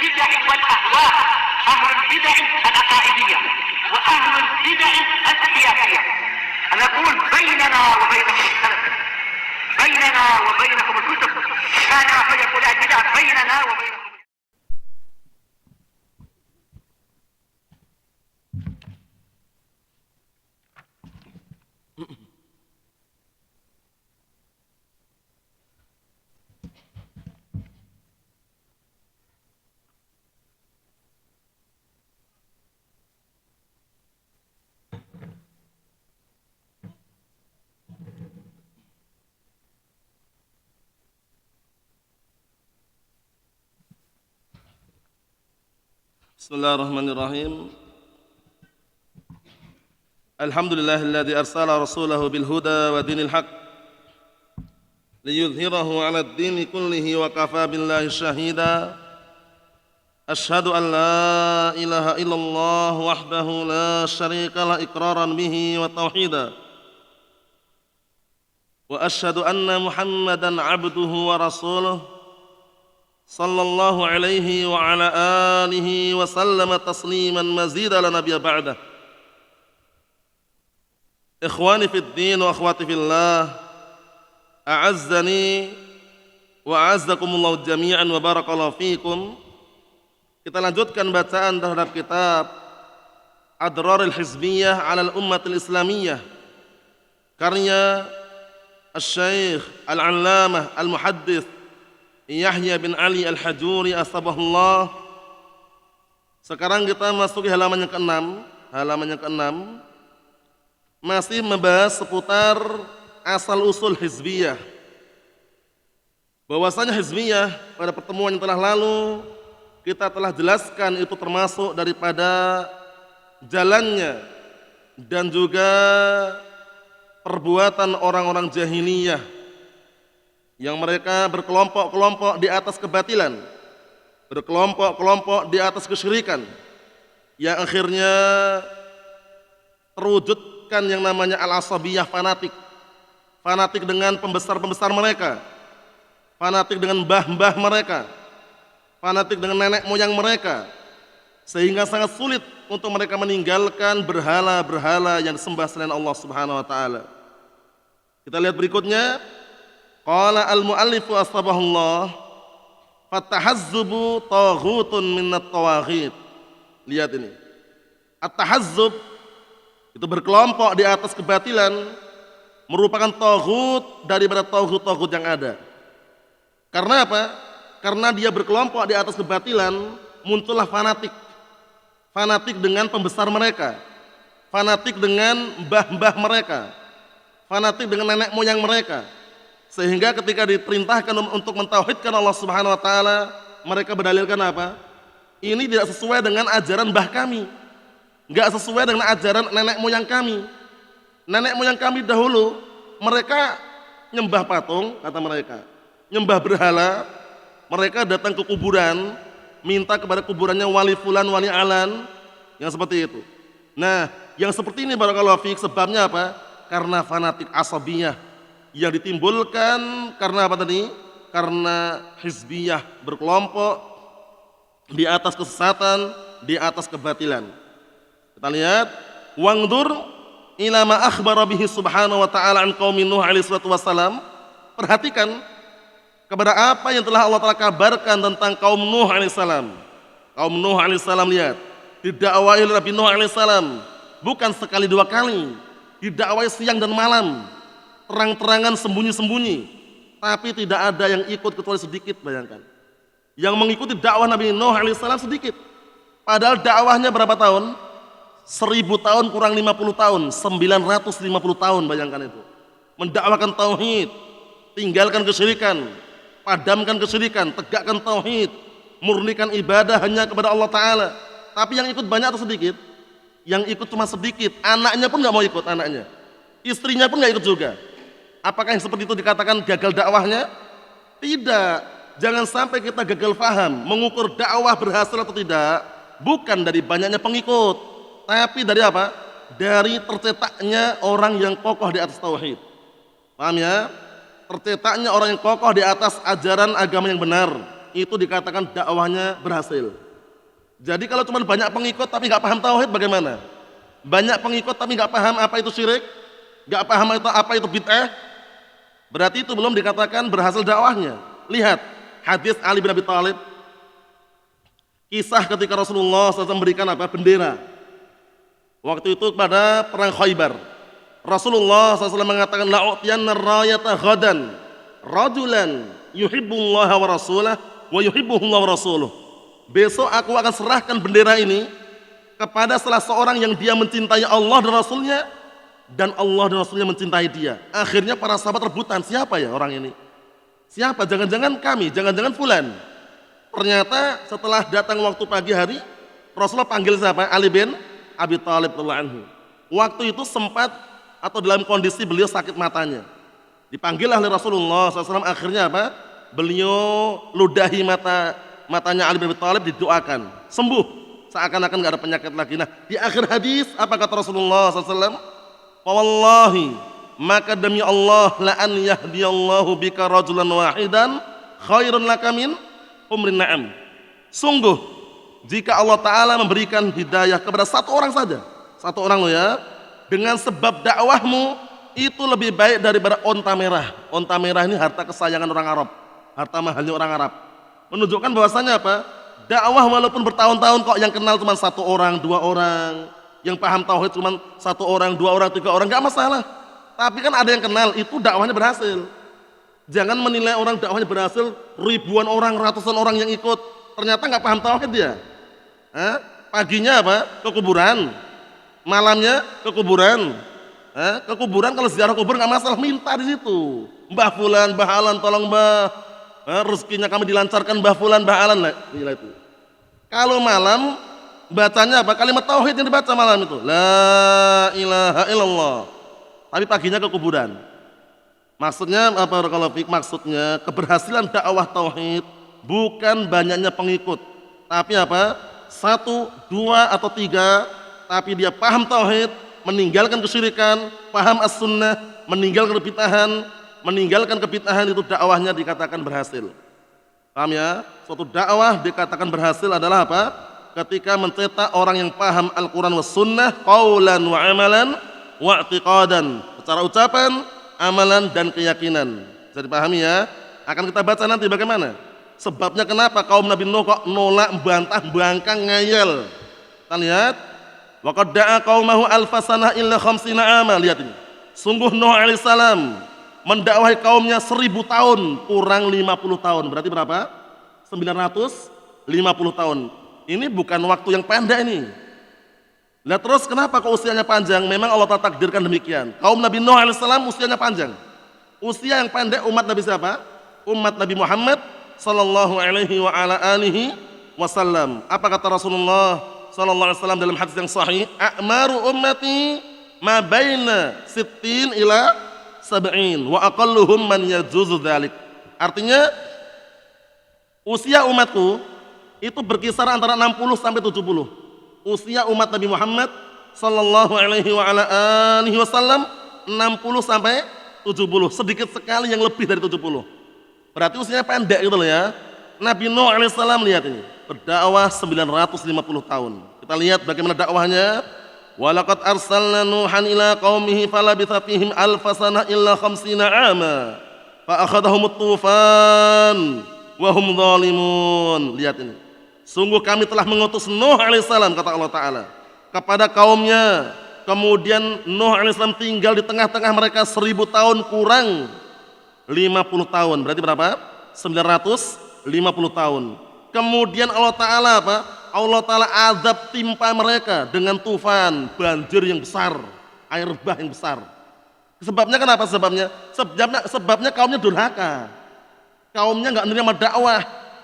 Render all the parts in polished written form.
البدع والأهواء، أهل البدع العقائدية وأهل البدع السياسية. أنا أقول بيننا وبينكم السلف، بيننا وبينكم الكتب، كان فيقول البدع بيننا وبينكم. Bismillahirrahmanirrahim. Alhamdulillahilladzi arsala rasulahu bil huda wa dinil haq liyudhhirahu 'alad dini kullihi wa kafa billahi syahida. Asyhadu an la ilaha illallah wahdahu la syarika la iqraran bihi wa tauhida. Wa asyhadu anna Muhammadan 'abduhu wa rasuluhu sallallahu alaihi wa ala alihi wa sallama tasliman mazida la nabiyya ba'dah. Ikhwani fid din wa akhwati fillah, a'azzani wa a'azzakumullahu jami'an wa barakallahu fikum. Kita lanjutkan bacaan terhadap kitab Adrarul Hizbiyah 'alal Ummatil Islamiyah karya Asy-Syaikh Al-'Allamah Al-Muhaddits Yahya bin Ali Al-Hajuri asbahullah. Sekarang kita masuki halaman yang ke-6. Masih membahas seputar asal usul hizbiyah. Bahwasanya hizbiyah pada pertemuan yang telah lalu kita telah jelaskan itu termasuk daripada jalannya dan juga perbuatan orang-orang jahiliyah yang mereka berkelompok-kelompok di atas kebatilan, berkelompok-kelompok di atas kesyirikan, yang akhirnya terwujudkan yang namanya al-asabiyah, fanatik dengan pembesar-pembesar mereka, fanatik dengan mbah-mbah mereka, fanatik dengan nenek moyang mereka, sehingga sangat sulit untuk mereka meninggalkan berhala-berhala yang disembah selain Allah Subhanahu wa taala. Kita lihat berikutnya. Qala al-muallifu asbahullah, fatahazzubu taghutun minat tawaghit. Lihat ini. At-tahazzub itu berkelompok di atas kebatilan merupakan taghut daripada taghut-taghut yang ada. Karena apa? Karena dia berkelompok di atas kebatilan, muncullah fanatik. Fanatik dengan pembesar mereka, fanatik dengan mbah-mbah mereka, fanatik dengan nenek moyang mereka. Sehingga ketika diperintahkan untuk mentauhidkan Allah Subhanahu wa taala, mereka berdalilkan apa? Ini tidak sesuai dengan ajaran mbah kami. Enggak sesuai dengan ajaran nenek moyang kami. Nenek moyang kami dahulu mereka nyembah patung, kata mereka. Nyembah berhala, mereka datang ke kuburan, minta kepada kuburannya wali fulan, wali alan, yang seperti itu. Nah, yang seperti ini barakallahu fiik sebabnya apa? Karena fanatik asabiyah yang ditimbulkan karena apa tadi? Karena hizbiyah, berkelompok di atas kesesatan, di atas kebatilan. Kita lihat, wangdur ila ma akhbara bihi subhanahu wa ta'ala an qaumi Nuh alaihi salatu wassalam. Perhatikan kepada apa yang telah Allah Ta'ala kabarkan tentang kaum Nuh alaihi salam. Kaum Nuh alaihi salam, lihat, didakwai oleh Nabi Nuh alaihi salam bukan sekali dua kali, didakwai siang dan malam, terang-terangan, sembunyi-sembunyi, tapi tidak ada yang ikut kecuali sedikit. Bayangkan, yang mengikuti dakwah Nabi Nuh alaihissalam sedikit, padahal dakwahnya berapa tahun? 1000 tahun kurang 50 tahun, 950 tahun. Bayangkan itu, mendakwakan tauhid, tinggalkan kesyirikan, padamkan kesyirikan, tegakkan tauhid, murnikan ibadah hanya kepada Allah Ta'ala. Tapi yang ikut banyak atau sedikit? Yang ikut cuma sedikit. Anaknya pun gak mau ikut, anaknya, istrinya pun gak ikut juga. Apakah yang seperti itu dikatakan gagal dakwahnya? Tidak. Jangan sampai kita gagal faham mengukur dakwah berhasil atau tidak bukan dari banyaknya pengikut, tapi dari apa? Dari tercetaknya orang yang kokoh di atas tauhid. Paham ya? Tercetaknya orang yang kokoh di atas ajaran agama yang benar, itu dikatakan dakwahnya berhasil. Jadi kalau cuma banyak pengikut tapi nggak paham tauhid bagaimana? Banyak pengikut tapi nggak paham apa itu syirik, nggak paham apa itu bid'ah, berarti itu belum dikatakan berhasil dakwahnya. Lihat hadis Ali bin Abi Thalib, kisah ketika Rasulullah SAW memberikan apa? Bendera. Waktu itu pada perang Khaybar, Rasulullah SAW mengatakan la'utiyanna rayata ghadan rajulan yuhibbullaha wa rasulah wa yuhibbuhullah wa rasuluh. Besok aku akan serahkan bendera ini kepada salah seorang yang dia mencintai Allah dan Rasulnya, dan Allah dan Rasulnya mencintai dia. Akhirnya para sahabat rebutan, siapa ya orang ini? Siapa? Jangan-jangan kami, jangan-jangan fulan. Ternyata setelah datang waktu pagi hari, Rasulullah panggil siapa? Ali bin Abi Thalib radhiyallahu anhu. Waktu itu sempat atau dalam kondisi beliau sakit matanya. Dipanggil oleh Rasulullah SAW, akhirnya apa? Beliau ludahi matanya Ali bin Abi Thalib, didoakan, sembuh, seakan-akan nggak ada penyakit lagi. Nah, di akhir hadis apa kata Rasulullah SAW? Wallahi, maka demi Allah, la an yahdiyallahu bika rajulan wahidan khairun laka min humrin na'am. Sungguh, jika Allah Ta'ala memberikan hidayah kepada satu orang saja, satu orang loh ya, dengan sebab dakwahmu, itu lebih baik daripada onta merah. Onta merah ini harta kesayangan orang Arab, harta mahalnya orang Arab. Menunjukkan bahwasanya apa? Dakwah walaupun bertahun-tahun kok yang kenal cuma satu orang, dua orang, yang paham tauhid cuma satu orang, dua orang, tiga orang, nggak masalah. Tapi kan ada yang kenal, itu dakwahnya berhasil. Jangan menilai orang dakwahnya berhasil, ribuan orang, ratusan orang yang ikut, ternyata nggak paham tauhid dia. Paginya apa? Ke kuburan, malamnya ke kuburan. Ke kuburan, kalau ziarah kubur nggak masalah, minta di situ. Mbah Fulan, Mbah Alan, tolong Mbah, rezekinya kami dilancarkan, Mbah Fulan, Mbah Alan lah. Gila itu. Kalau malam bacanya apa? Kalimat tauhid yang dibaca malam itu, la ilaha illallah. Tapi paginya ke kuburan. Maksudnya apa? Maksudnya keberhasilan dakwah tauhid bukan banyaknya pengikut, tapi apa? Satu, dua atau tiga, tapi dia paham tauhid, meninggalkan kesyirikan, paham as-sunnah, meninggalkan kebid'ahan, itu dakwahnya dikatakan berhasil. Paham ya? Suatu dakwah dikatakan berhasil adalah apa? Ketika mencetak orang yang paham Al-Quran wa sunnah, qaulan wa amalan wa i'tiqadan, secara ucapan, amalan dan keyakinan. Bisa dipahami ya? Akan kita baca nanti bagaimana sebabnya kenapa kaum Nabi Nuh kok nolak, bantah, bangkang, ngayal. Kita lihat, wa qad da'a qaumahu alfasanah illa khamsina ama. Lihat ini, sungguh Nuh alaihissalam mendakwahi kaumnya 1000 tahun kurang 50 tahun. Berarti berapa? 950 tahun. Ini bukan waktu yang pendek ini. Nah terus kenapa kok usianya panjang? Memang Allah takdirkan demikian. Kaum Nabi Nuh alaihissalam usianya panjang. Usia yang pendek umat Nabi siapa? Umat Nabi Muhammad sallallahu alaihi wa ala alihi wasallam. Apa kata Rasulullah sallallahu alaihi wasallam dalam hadis yang sahih? A'maru ummati ma baina 60 ila 70 wa aqalluhum man yajuzu dzalik. Artinya usia umatku itu berkisar antara 60 sampai 70. Usia umat Nabi Muhammad sallallahu alaihi wa ala alihi wasallam 60 sampai 70, sedikit sekali yang lebih dari 70. Berarti usianya pendek gitu loh ya. Nabi Nuh alaihissalam lihat ini, berdakwah 950 tahun. Kita lihat bagaimana dakwahnya. Walaqad arsalna Nuhan ila qaumihi falabitha fihim alfasana illa khamsina ama fa akhadhahumut tufan wa hum zalimun. Lihat ini. Sungguh kami telah mengutus Nuh alaihissalam, kata Allah Ta'ala, kepada kaumnya. Kemudian Nuh alaihissalam tinggal di tengah-tengah mereka 1000 tahun kurang 50 tahun. Berarti berapa? 950 tahun. Kemudian Allah Ta'ala apa? Allah Ta'ala azab timpa mereka dengan tufan, banjir yang besar, air bah yang besar. Sebabnya kenapa? Sebabnya kaumnya durhaka. Kaumnya nggak menerima dakwah.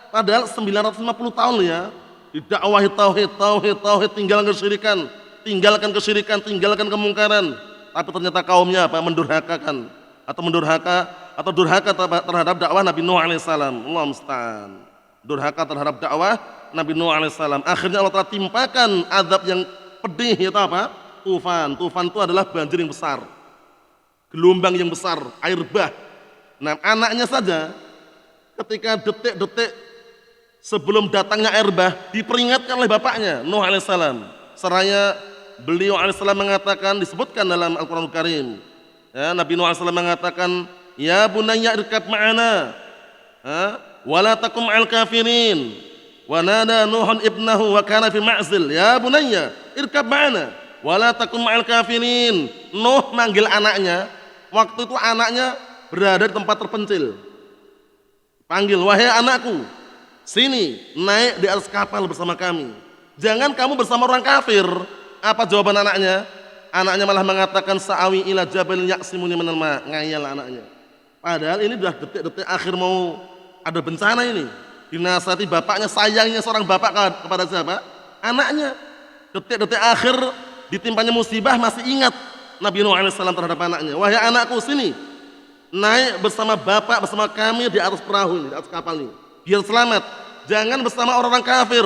Padahal 950 tahun ya, didakwahi tauhid, tinggalkan kesyirikan, tinggalkan kemungkaran. Tapi ternyata kaumnya apa? Mendurhakakan atau durhaka terhadap dakwah Nabi Nuh alaihissalam. Allah musta'an. Durhaka terhadap dakwah Nabi Nuh alaihissalam. Akhirnya Allah telah timpakan azab yang pedih, yaitu apa? Tufan. Tufan itu adalah banjir yang besar, gelombang yang besar, air bah. Nah, anaknya saja ketika detik-detik sebelum datangnya air bah diperingatkan oleh bapaknya Nuh alaihissalam. Seraya beliau alaihissalam mengatakan, disebutkan dalam Al-Quranul Karim, ya, Nabi Nuh alaihissalam mengatakan, ya bunayya irkab ma'ana, wala takum al kafirin. Wa nada Nuhun ibnahu wa kana fi ma'zil, ya bunayya irkab ma'ana wala takum al kafirin. Nuh manggil anaknya, waktu itu anaknya berada di tempat terpencil. Panggil, wahai anakku, sini naik di atas kapal bersama kami. Jangan kamu bersama orang kafir. Apa jawaban anaknya? Anaknya malah mengatakan sa'awi ila jabal ya'simuni minal ma'. Ngayal anaknya. Padahal ini sudah detik-detik akhir mau ada bencana ini. Dinasihati bapaknya, sayangnya seorang bapak kepada siapa? Anaknya. Detik-detik akhir ditimpanya musibah masih ingat Nabi Nuh alaihissalam terhadap anaknya. Wahai anakku, sini naik bersama bapak, bersama kami di atas perahu ini, di atas kapal ini, biar selamat. Jangan bersama orang-orang kafir.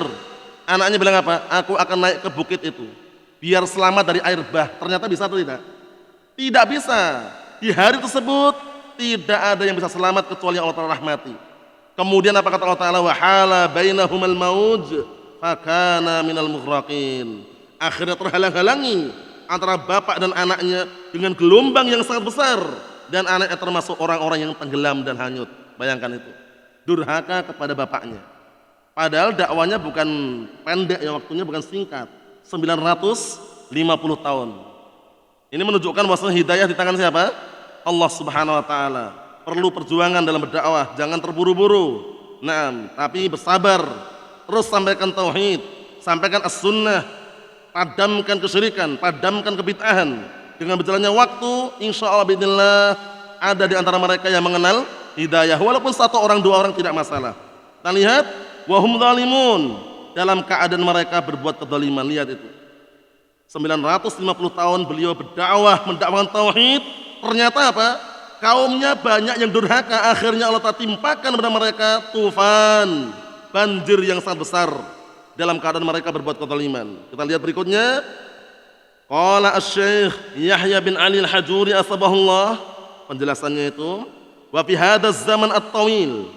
Anaknya bilang apa? Aku akan naik ke bukit itu biar selamat dari air bah. Ternyata bisa atau tidak? Tidak bisa. Di hari tersebut tidak ada yang bisa selamat kecuali Allah Ta'ala rahmati. Kemudian apa kata Allah Ta'ala? Wahala bainahumal mauj fakana minal mughraqin. Akhirnya terhalang-halangi antara bapak dan anaknya dengan gelombang yang sangat besar, dan anaknya termasuk orang-orang yang tenggelam dan hanyut. Bayangkan itu, durhaka kepada bapaknya. Padahal dakwanya bukan pendek ya, waktunya bukan singkat, 950 tahun. Ini menunjukkan bahwa hidayah di tangan siapa? Allah Subhanahu wa taala. Perlu perjuangan dalam berdakwah, jangan terburu-buru. Nah, tapi bersabar. Terus sampaikan tauhid, sampaikan as-sunnah, padamkan kesyirikan, padamkan kebid'ahan. Dengan berjalannya waktu, insya Allah bismillah, ada di antara mereka yang mengenal hidayah. Walaupun satu orang, dua orang tidak masalah. Kita lihat, wahum zalimun, dalam keadaan mereka berbuat kezaliman. Lihat itu, 950 tahun beliau berdakwah, mendakwakan tauhid. Ternyata apa? Kaumnya banyak yang durhaka. Akhirnya Allah timpakan kepada mereka tufan, banjir yang sangat besar, dalam keadaan mereka berbuat kezaliman. Kita lihat berikutnya. Qala asy-syekh Yahya bin Ali al-Hajuri asbahullah, penjelasannya itu, wa fi hadzal zaman at-tawil,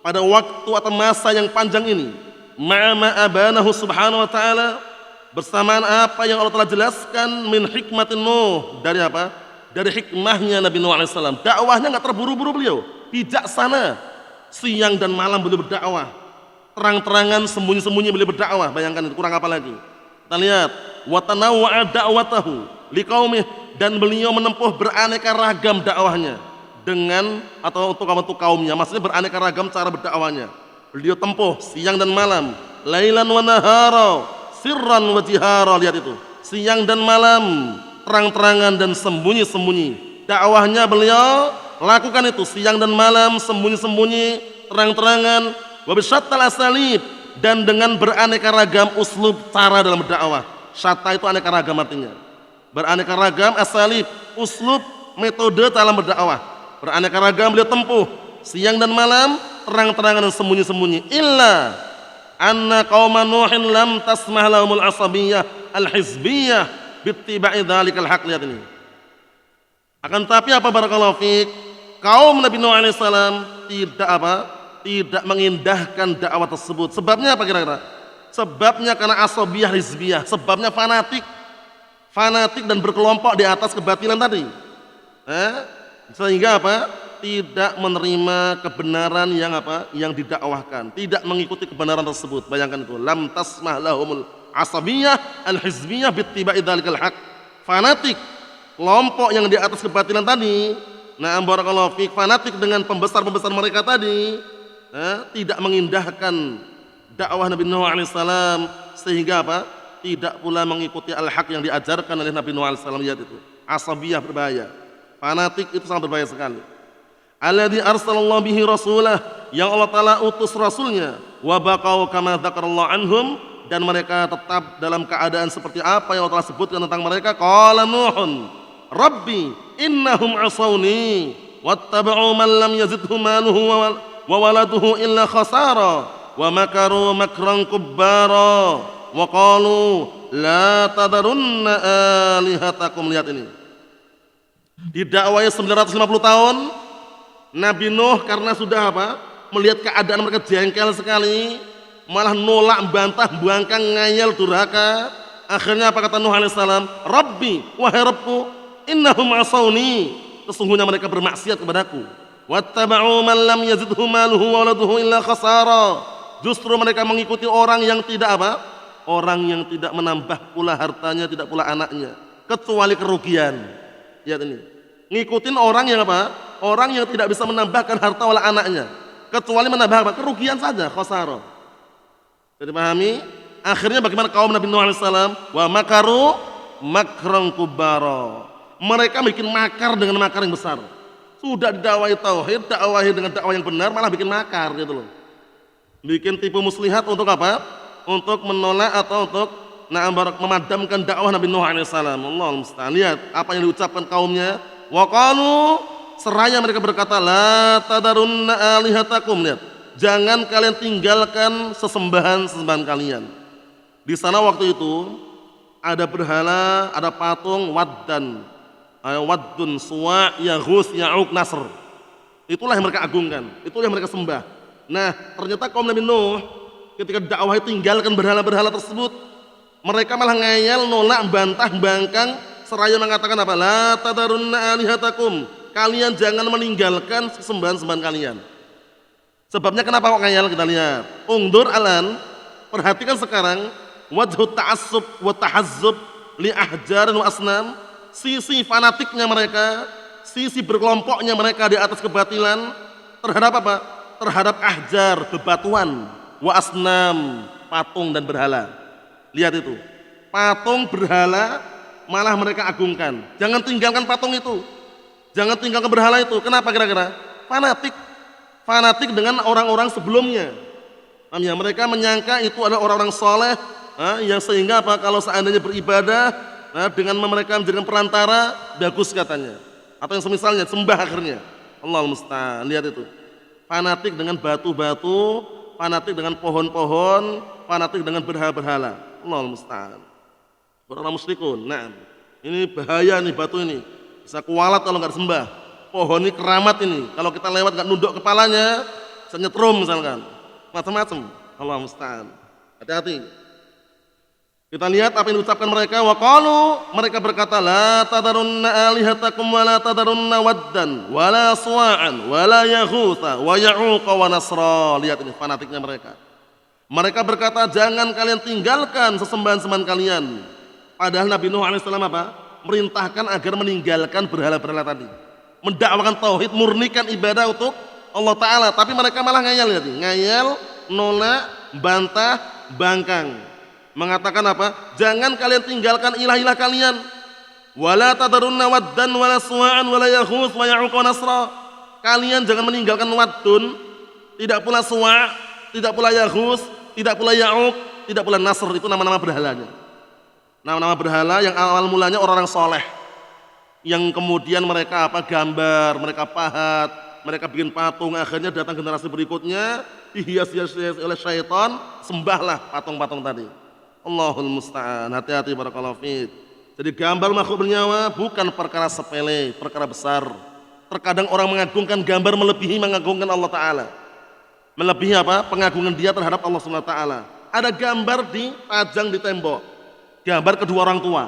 pada waktu atau masa yang panjang ini, ma'ama abanahu subhanahu wa ta'ala, bersamaan apa yang Allah telah jelaskan, min hikmatin Nuh, dari apa? Dari hikmahnya Nabi Nuh alaihissalam. Dakwahnya enggak terburu-buru, beliau bijaksana, siang dan malam beliau berdakwah, terang-terangan, sembunyi-sembunyi beliau berdakwah. Bayangkan itu, kurang apa lagi? Kita lihat, wa tanawwa'a da'watahu liqaumih, dan beliau menempuh beraneka ragam dakwahnya dengan atau untuk kaumnya, maksudnya beraneka ragam cara berdakwahnya. Beliau tempuh siang dan malam, lailan wa nahara, sirran wa jihara. Lihat itu, siang dan malam, terang-terangan dan sembunyi-sembunyi. Dakwahnya beliau lakukan itu siang dan malam, sembunyi-sembunyi, terang-terangan, wa bisyattal asalib, dan dengan beraneka ragam uslub cara dalam berdakwah. Syatta itu aneka ragam artinya. Beraneka ragam asalib, uslub, metode dalam berdakwah. Beraneka ragam beliau tempuh siang dan malam, terang-terangan dan sembunyi-sembunyi. Illa anna qauma Nuhin lam tasmah lahumul asabiyah al-hizbiyah bittiba'i dzalikal haq. Lihat ini. Akan tapi apa, barakallahu fiik, kaum Nabi Nuh alaihissalam tidak apa? Tidak mengindahkan dakwah tersebut. Sebabnya apa kira-kira? Sebabnya karena asabiyah hizbiyah, sebabnya fanatik dan berkelompok di atas kebatilan tadi. Sehingga apa? Tidak menerima kebenaran yang apa? Yang didakwahkan, tidak mengikuti kebenaran tersebut. Bayangkan itu, lam tasmah lahumul asabiyah al-hizbiyah bittiba'i dzalikal haq. Fanatik, kelompok yang di atas kebatilan tadi. Nah, barakallahu fiik, fanatik dengan pembesar-pembesar mereka tadi, tidak mengindahkan dakwah Nabi Nuh alaihissalam, sehingga apa? Tidak pula mengikuti al-haq yang diajarkan oleh Nabi Nuh alaihissalam. Lihat itu, asabiyah berbahaya, fanatik itu sangat berbahaya sekali. Alladzi arsalallahu bihi rasulah, yang Allah Ta'ala utus rasulnya, wa baqau kama dzakarallahu anhum, dan mereka tetap dalam keadaan seperti apa yang Allah Ta'ala sebutkan tentang mereka. Qala Nuhun Rabbi innahum asawni wattaba'u man lam yazidhu maluhu wa waladuhu illa khasara wa makaru makran kubbara wa qalu la tadarunna alihatakum. Lihat ini, didakwai 950 tahun Nabi Nuh, karena sudah apa? Melihat keadaan mereka jengkel sekali, malah nolak, bantah, bangkang, ngayal, durhaka. Akhirnya apa kata Nuh alaihissalam? Rabbi, wahai Rabbku, innahum asawni, sesungguhnya mereka bermaksiat kepadaku. Wattaba'u man lam yazidhu maluhu wa waladuhu illa khasara. Justru mereka mengikuti orang yang tidak apa? Orang yang tidak menambah pula hartanya, tidak pula anaknya, kecuali kerugian. Lihat ini. Ngikutin orang yang apa? Orang yang tidak bisa menambahkan harta wala anaknya, kecuali menambah apa? Kerugian saja, khasara. Jadi pahami? Akhirnya bagaimana kaum Nabi Nuh alaihissalam? Wa makaru makran kubara. Mereka bikin makar dengan makar yang besar. Sudah didakwahi tauhid, dakwahi dengan dakwah yang benar, malah bikin makar gitu loh. Bikin tipu muslihat untuk apa? Untuk menolak atau untuk memadamkan dakwah Nabi Nuh alaihissalam. Allahul musta'an. Lihat apa yang diucapkan kaumnya. Wa qalu, seraya mereka berkata, la tadarunna alihatakum. Lihat, jangan kalian tinggalkan sesembahan kalian. Di sana waktu itu ada berhala, ada patung Waddan, Waddun, Suwa', Yaghus, Ya'uq, Nasr. Itulah yang mereka agungkan, itulah yang mereka sembah. Nah, ternyata kaum Nabi Nuh ketika dakwah tinggalkan berhala-berhala tersebut, mereka malah ngayal, nolak, bantah, bangkang, seraya mengatakan apa? La tadarunna alihatakum. Kalian jangan meninggalkan sembahan-sembahan kalian. Sebabnya kenapa kok ngayal? Kita lihat. Ungdur alan, perhatikan sekarang. Wajhu ta'assub wa tahazzub li ahjar wa asnam, sisi fanatiknya mereka, sisi berkelompoknya mereka di atas kebatilan terhadap apa? Terhadap ahjar, bebatuan, wa asnam, patung dan berhala. Lihat itu, patung berhala malah mereka agungkan. Jangan tinggalkan patung itu, jangan tinggalkan berhala itu. Kenapa kira-kira? Fanatik dengan orang-orang sebelumnya. Mereka menyangka itu adalah orang-orang soleh, yang sehingga apa? Kalau seandainya beribadah, dengan mereka menjadikan perantara, bagus katanya. Atau yang semisalnya sembah akhirnya. Allahul musta'an. Lihat itu, fanatik dengan batu-batu, fanatik dengan pohon-pohon, fanatik dengan berhala-berhala. Allahul musta'an. Orang musyrikun. Nah, ini bahaya nih batu ini. Bisa kualat kalau nggak disembah. Pohon ini keramat ini. Kalau kita lewat nggak nunduk kepalanya, bisa nyetrum misalkan. Macam-macam. Allahul musta'an. Hati-hati. Kita lihat apa yang diucapkan mereka. Wa qalu, mereka berkata, la tadarunna alihatakum wa la tadarunna waddan wa la suwa'an wa la yaghutha wa ya'uqa wa nasra. Lihat ini fanatiknya mereka. Mereka berkata, jangan kalian tinggalkan sesembahan-sembahan kalian. Padahal Nabi Nuh alaihissalam apa? Merintahkan agar meninggalkan berhala-berhala tadi. Mendakwakan tauhid, murnikan ibadah untuk Allah Ta'ala. Tapi mereka malah ngayal, lihat ini. Ngayal, nolak, bantah, bangkang. Mengatakan apa? Jangan kalian tinggalkan ilah-ilah kalian. Wala tadarunna waddan wala suwa'an wala yaghus wa ya'uq wa nasra. Kalian jangan meninggalkan waddun, tidak pula suwa', tidak pula yaghus, tidak pula ya'uq, tidak pula nasr. Itu nama-nama berhalanya. Nama-nama berhala yang awal mulanya orang-orang soleh, yang kemudian mereka apa? Gambar, mereka pahat, mereka bikin patung. Akhirnya datang generasi berikutnya dihias-hias oleh syaitan, sembahlah patung-patung tadi. Allahul musta'an. Hati-hati barakallahu fiik. Jadi gambar makhluk bernyawa bukan perkara sepele, perkara besar. Terkadang orang mengagungkan gambar melebihi mengagungkan Allah Ta'ala. Melebihi apa? Pengagungan dia terhadap Allah Subhanahu wa Ta'ala. Ada gambar dipajang di tembok, gambar kedua orang tua.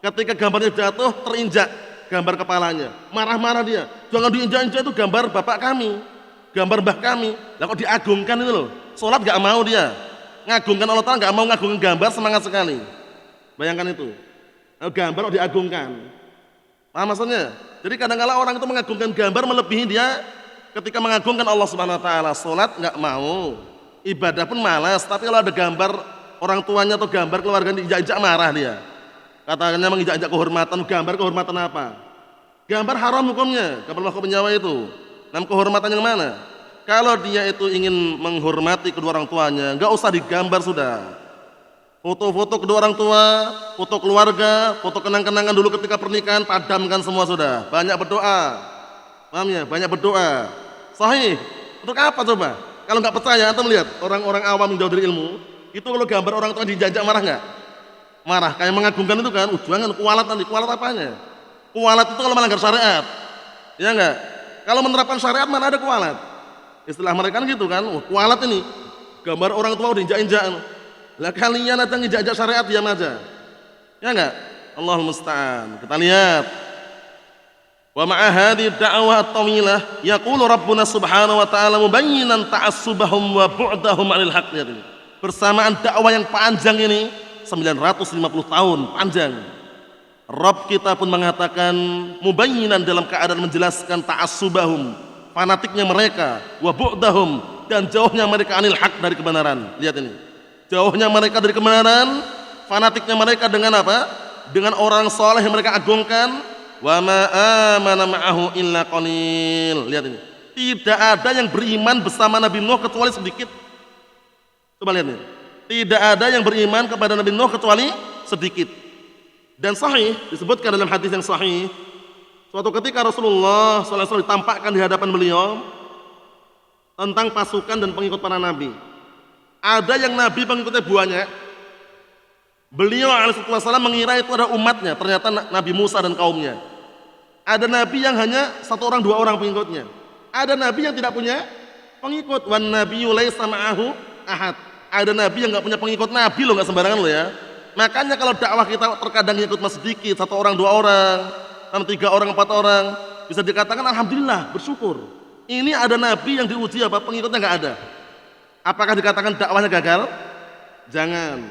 Ketika gambarnya jatuh, terinjak gambar kepalanya, marah-marah dia. Jangan diinjak-injak, itu gambar bapak kami, gambar mbah kami. Lah kok diagungkan itu loh. Sholat gak mau dia. Ngagungkan Allah Ta'ala, gak mau ngagungkan gambar, semangat sekali. Bayangkan itu, gambar kok diagungkan. Paham maksudnya? Jadi kadang-kadang orang itu mengagungkan gambar melebihi dia ketika mengagungkan Allah Subhanahu wa Ta'ala. Sholat gak mau, ibadah pun malas. Tapi kalau ada gambar orang tuanya atau gambar keluarganya diinjak-injak, marah dia. Katanya menginjak-injak kehormatan. Gambar kehormatan apa? Gambar haram hukumnya, gambar makhluk penyawa itu. Nam kehormatan yang mana? Kalau dia itu ingin menghormati kedua orang tuanya, nggak usah digambar sudah. Foto-foto kedua orang tua, foto keluarga, foto kenang-kenangan dulu ketika pernikahan, padamkan semua sudah. Banyak berdoa, paham ya? Banyak berdoa. Sahih. Untuk apa coba? Kalau nggak percaya, antum lihat orang-orang awam yang jauh dari ilmu, itu kalau gambar orang tua dijajak marah nggak? Marah. Kayak mengagungkan itu kan, jangan kualat nanti. Kualat apanya? Kualat itu kalau melanggar syariat, ya nggak? Kalau menerapkan syariat mana ada kualat? Istilah mereka kan gitu kan, kualat ini. Gambar orang tua udah injak-injak. Lah kalian aja ngejak-injak syariat diam aja. Ya enggak? Allahul musta'an. Kita lihat. Wa ma'a hadhihi ad-da'wah at-tawilah yaqulu Rabbuna subhanahu wa ta'ala mubayyinan ta'assubahum wa bu'dahum 'anil haqq. Bersamaan dakwah yang panjang ini 950 tahun panjang. Rabb kita pun mengatakan mubayyinan dalam keadaan menjelaskan ta'assubahum, fanatiknya mereka, wa bu'dahum, dan jauhnya mereka 'anil haqq dari kebenaran. Lihat ini. Jauhnya mereka dari kebenaran, fanatiknya mereka dengan apa? Dengan orang saleh yang mereka agungkan. Wa ma amana ma'ahu illa qalil. Lihat ini. Tidak ada yang beriman bersama Nabi Nuh kecuali sedikit. Coba lihat ini. Tidak ada yang beriman kepada Nabi Nuh kecuali sedikit. Dan sahih disebutkan dalam hadis yang sahih, suatu ketika Rasulullah SAW ditampakkan di hadapan beliau tentang pasukan dan pengikut para nabi. Ada yang nabi pengikutnya banyak. Beliau alaihissalam mengira itu ada umatnya, ternyata Nabi Musa dan kaumnya. Ada nabi yang hanya 1 orang 2 orang pengikutnya. Ada nabi yang tidak punya pengikut. Wan nabiyyu laisa ma'ahu ahad. Ada nabi yang enggak punya pengikut. Nabi loh, enggak sembarangan loh ya. Makanya kalau dakwah kita terkadang ikut mas sedikit, 1 orang 2 orang, 3 orang 4 orang, bisa dikatakan alhamdulillah, bersyukur. Ini ada nabi yang diuji apa? Pengikutnya enggak ada. Apakah dikatakan dakwahnya gagal? Jangan.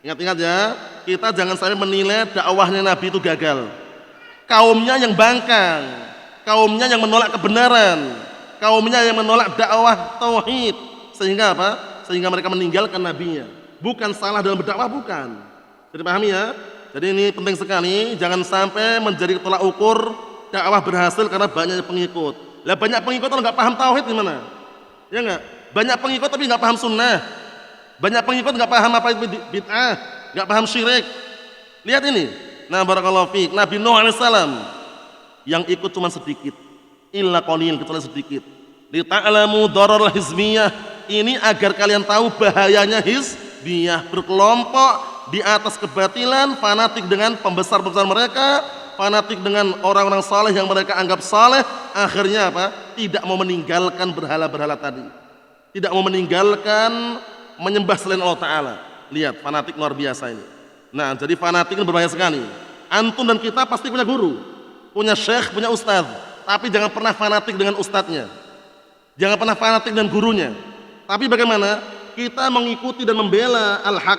Ingat-ingat ya, kita jangan sampai menilai dakwahnya nabi itu gagal. Kaumnya yang bangkang, kaumnya yang menolak kebenaran, kaumnya yang menolak dakwah tauhid, sehingga apa? Sehingga mereka meninggalkan nabinya. Bukan salah dalam berdakwah, bukan. Jadi pahami ya? Jadi ini penting sekali, jangan sampai menjadi tolak ukur dakwah berhasil karena banyak pengikut. Lah banyak pengikut kalau nggak paham tauhid gimana? Ya nggak? Banyak pengikut tapi nggak paham sunnah. Banyak pengikut nggak paham apa itu bid'ah, nggak paham syirik. Lihat ini. Nah, barakallahu fiik. Nabi Nuh alaihissalam yang ikut cuma sedikit. Illa qalil, kecuali sedikit. Li ta'lamu darar hizbiyah. Ini agar kalian tahu bahayanya hizbiyah, berkelompok di atas kebatilan, fanatik dengan pembesar-pembesar mereka, fanatik dengan orang-orang saleh yang mereka anggap saleh, akhirnya apa? Tidak mau meninggalkan berhala-berhala tadi. Tidak mau meninggalkan menyembah selain Allah Ta'ala. Lihat, fanatik luar biasa ini. Nah, jadi fanatik ini berbahaya sekali. Antum dan kita pasti punya guru, punya syekh, punya ustadz. Tapi jangan pernah fanatik dengan ustadznya. Jangan pernah fanatik dengan gurunya. Tapi bagaimana? Kita mengikuti dan membela al-haq.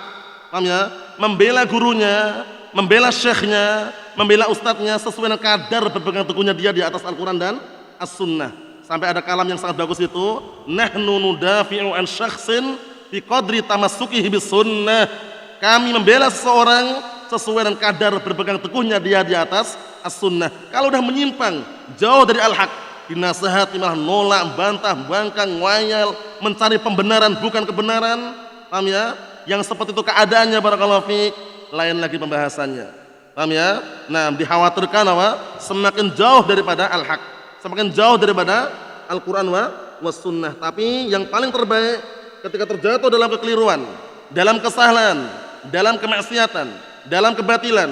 Paham ya? Membela gurunya, membela syekhnya, membela ustadznya sesuai dengan kadar berpegang teguhnya dia di atas Al-Quran dan As-Sunnah. Sampai ada kalam yang sangat bagus itu, nahnu nudafi'u an syakhsin biqadri tamassukihi bis sunnah. Kami membela seseorang sesuai dengan kadar berpegang teguhnya dia di atas as-sunnah. Kalau udah menyimpang, jauh dari al-haq, dinasihati malah nolak, bantah, bangkang, ngayal, mencari pembenaran bukan kebenaran. Paham ya? Yang seperti itu keadaannya barakallahu fiik, lain lagi pembahasannya. Paham ya? Nah, dikhawatirkan apa? Semakin jauh daripada al-haq, semakin jauh daripada Al-Quran wa sunnah. Tapi yang paling terbaik ketika terjatuh dalam kekeliruan, dalam kesalahan, dalam kemaksiatan, dalam kebatilan,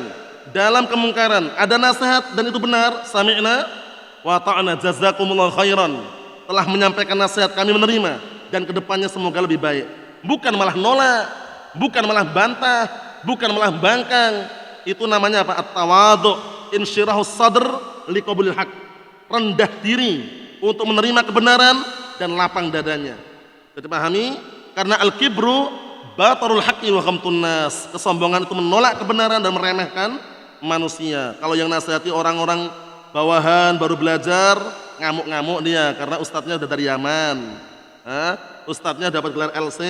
dalam kemungkaran, ada nasihat dan itu benar, sami'na wa ta'na, jazakumullah khairan, telah menyampaikan nasihat, kami menerima, dan kedepannya semoga lebih baik. Bukan malah nolak, bukan malah bantah, bukan malah bangkang. Itu namanya apa? At-tawadhu, insyirahus sadr liqabulil haq, rendah diri untuk menerima kebenaran dan lapang dadanya. Jadi pahami, karena al-kibru batarul haqqi wa ghamtun nas. Kesombongan itu menolak kebenaran dan meremehkan manusia. Kalau yang nasihati orang-orang bawahan baru belajar, ngamuk-ngamuk dia karena ustadznya udah dari Yaman. Ustadznya dapat gelar LC,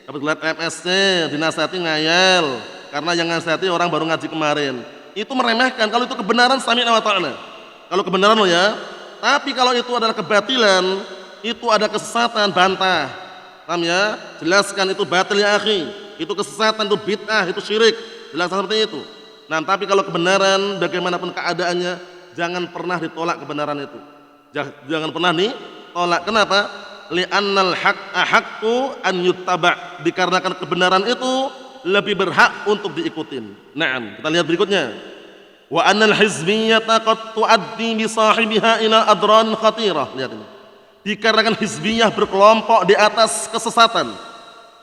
dapat gelar MSc, dinasihati ngayal karena yang nasihati orang baru ngaji kemarin. Itu meremehkan. Kalau itu kebenaran, sami'na wa ta'na. Kalau kebenaran lo ya. Tapi kalau itu adalah kebatilan, itu ada kesesatan, bantah. Paham ya? Jelaskan itu batil ya akhi, itu kesesatan, itu bid'ah, itu syirik. Jelaskan seperti itu. Nah, tapi kalau kebenaran bagaimanapun keadaannya, jangan pernah ditolak kebenaran itu. Jangan pernah ditolak. Kenapa? Li'annal haq ahaqqu an yuttaba'. Dikarenakan kebenaran itu lebih berhak untuk diikutin. Naam, kita lihat berikutnya. Wa annal hizbiyyata qad tu'addi bi sahibiha ila adran khatirah. Lihat ini. dikarenakan hizbiyah berkelompok di atas kesesatan,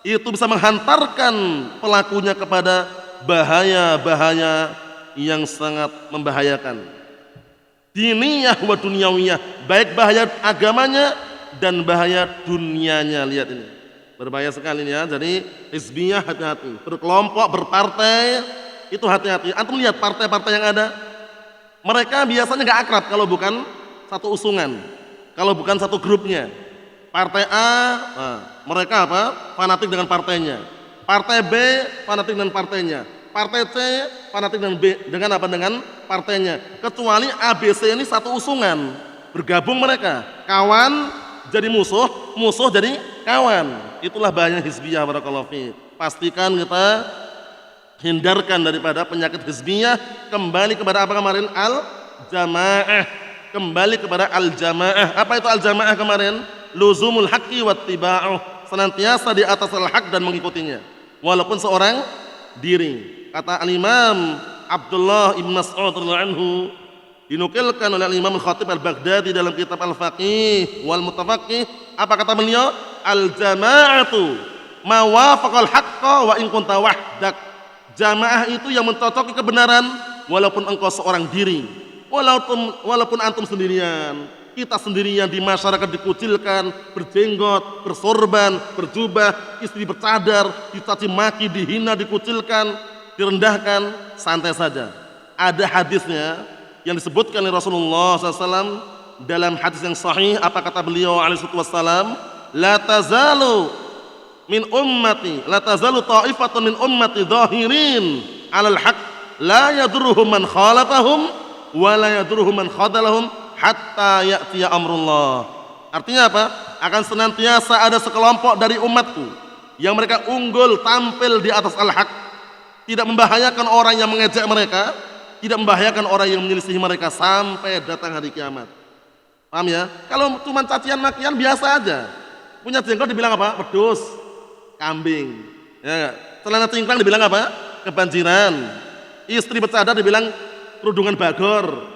itu bisa menghantarkan pelakunya kepada bahaya-bahaya yang sangat membahayakan. Diniyah wa dunyawiyah, baik bahaya agamanya dan bahaya dunianya. Lihat ini, berbahaya sekali ya. Jadi hizbiyah hati-hati, berkelompok, berpartai itu hati-hati. Antum lihat partai-partai yang ada, mereka biasanya nggak akrab kalau bukan satu usungan, kalau bukan satu grupnya. Partai A, nah, mereka apa? Fanatik dengan partainya. Partai B, fanatik dengan partainya. Partai C, fanatik dengan B, dengan apa? Dengan partainya. Kecuali A, B, C ini satu usungan, bergabung mereka. Kawan jadi musuh, musuh jadi kawan. Itulah bahaya hizbiyah, barakallahu fiik. Pastikan kita hindarkan daripada penyakit hizbiyah. Kembali kepada apa kemarin? Al-jamaah. Kembali kepada al-jamaah. Apa itu al-jamaah kemarin? Luzumul haqqi wattiba'uh, senantiasa di atas al-haq dan mengikutinya walaupun seorang diri. Kata al-Imam Abdullah ibn Mas'ud radhiyallahu anhu, dinukilkan oleh al-Imam al-Khatib al-Baghdadi dalam kitab al-Faqih wal Mutafaqih. Apa kata beliau? Al-jama'atu ma wafaqal haqqa wa in kunta wahdak. Jamaah itu yang mencocoki kebenaran walaupun engkau seorang diri, walaupun antum sendirian. Kita sendirian di masyarakat dikucilkan, berjenggot, bersorban, berjubah, istri bercadar, dicaci maki, dihina, dikucilkan, direndahkan, santai saja. Ada hadisnya yang disebutkan oleh Rasulullah SAW dalam hadis yang sahih. Apa kata beliau alaihi wassalam? La tazalu ta'ifatun min ummati dhahirin 'alal haqq la yadurruhum man khalafahum wa la yadurruhum man khadalahum hatta ya'tiya amrullah. Artinya apa? Akan senantiasa ada sekelompok dari umatku yang mereka unggul, tampil di atas al-haq, tidak membahayakan orang yang mengejek mereka, tidak membahayakan orang yang menyelisihi mereka sampai datang hari kiamat. Paham ya? Kalau cuma cacian makian biasa aja. Punya jenggot dibilang apa? Wedhus, kambing. Ya, celana cingkrang dibilang apa? Kebanjiran. Istri bercadar dibilang kerudungan bagor.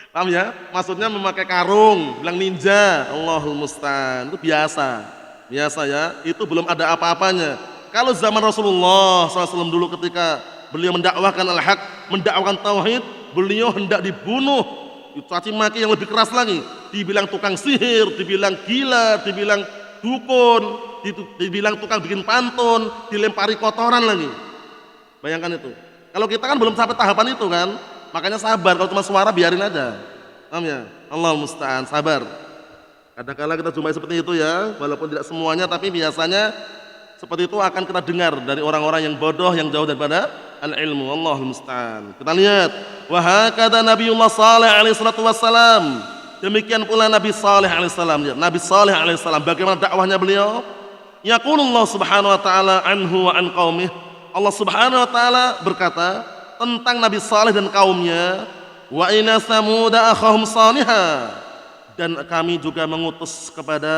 Paham ya? Maksudnya memakai karung, bilang ninja. Allahul musta'an. Itu biasa. Biasa ya. Itu belum ada apa-apanya. Kalau zaman Rasulullah SAW dulu ketika beliau mendakwahkan al-haq, mendakwahkan tauhid, beliau hendak dibunuh, dicaci maki yang lebih keras lagi. Dibilang tukang sihir, dibilang gila, dibilang dukun, dibilang tukang bikin pantun, dilempari kotoran lagi. Bayangkan itu. Kalau kita kan belum sampai tahapan itu kan. Makanya sabar, kalau cuma suara biarin aja. Paham ya? Allahul musta'an, sabar. Kadang-kadang kita jumpai seperti itu ya, walaupun tidak semuanya, tapi biasanya seperti itu akan kita dengar dari orang-orang yang bodoh, yang jauh daripada al-ilmu. Allahul musta'an. Kita lihat, wa hakadha Nabiullah Saleh alaihi salatu wassalam. Demikian pula Nabi Saleh alaihi salam. Nabi Saleh alaihi salam, bagaimana dakwahnya beliau? Yaqulullah subhanahu wa ta'ala anhu wa an qaumih. Allah subhanahu wa ta'ala berkata tentang Nabi Saleh dan kaumnya, wa ila samuda akhahum salihah, dan kami juga mengutus kepada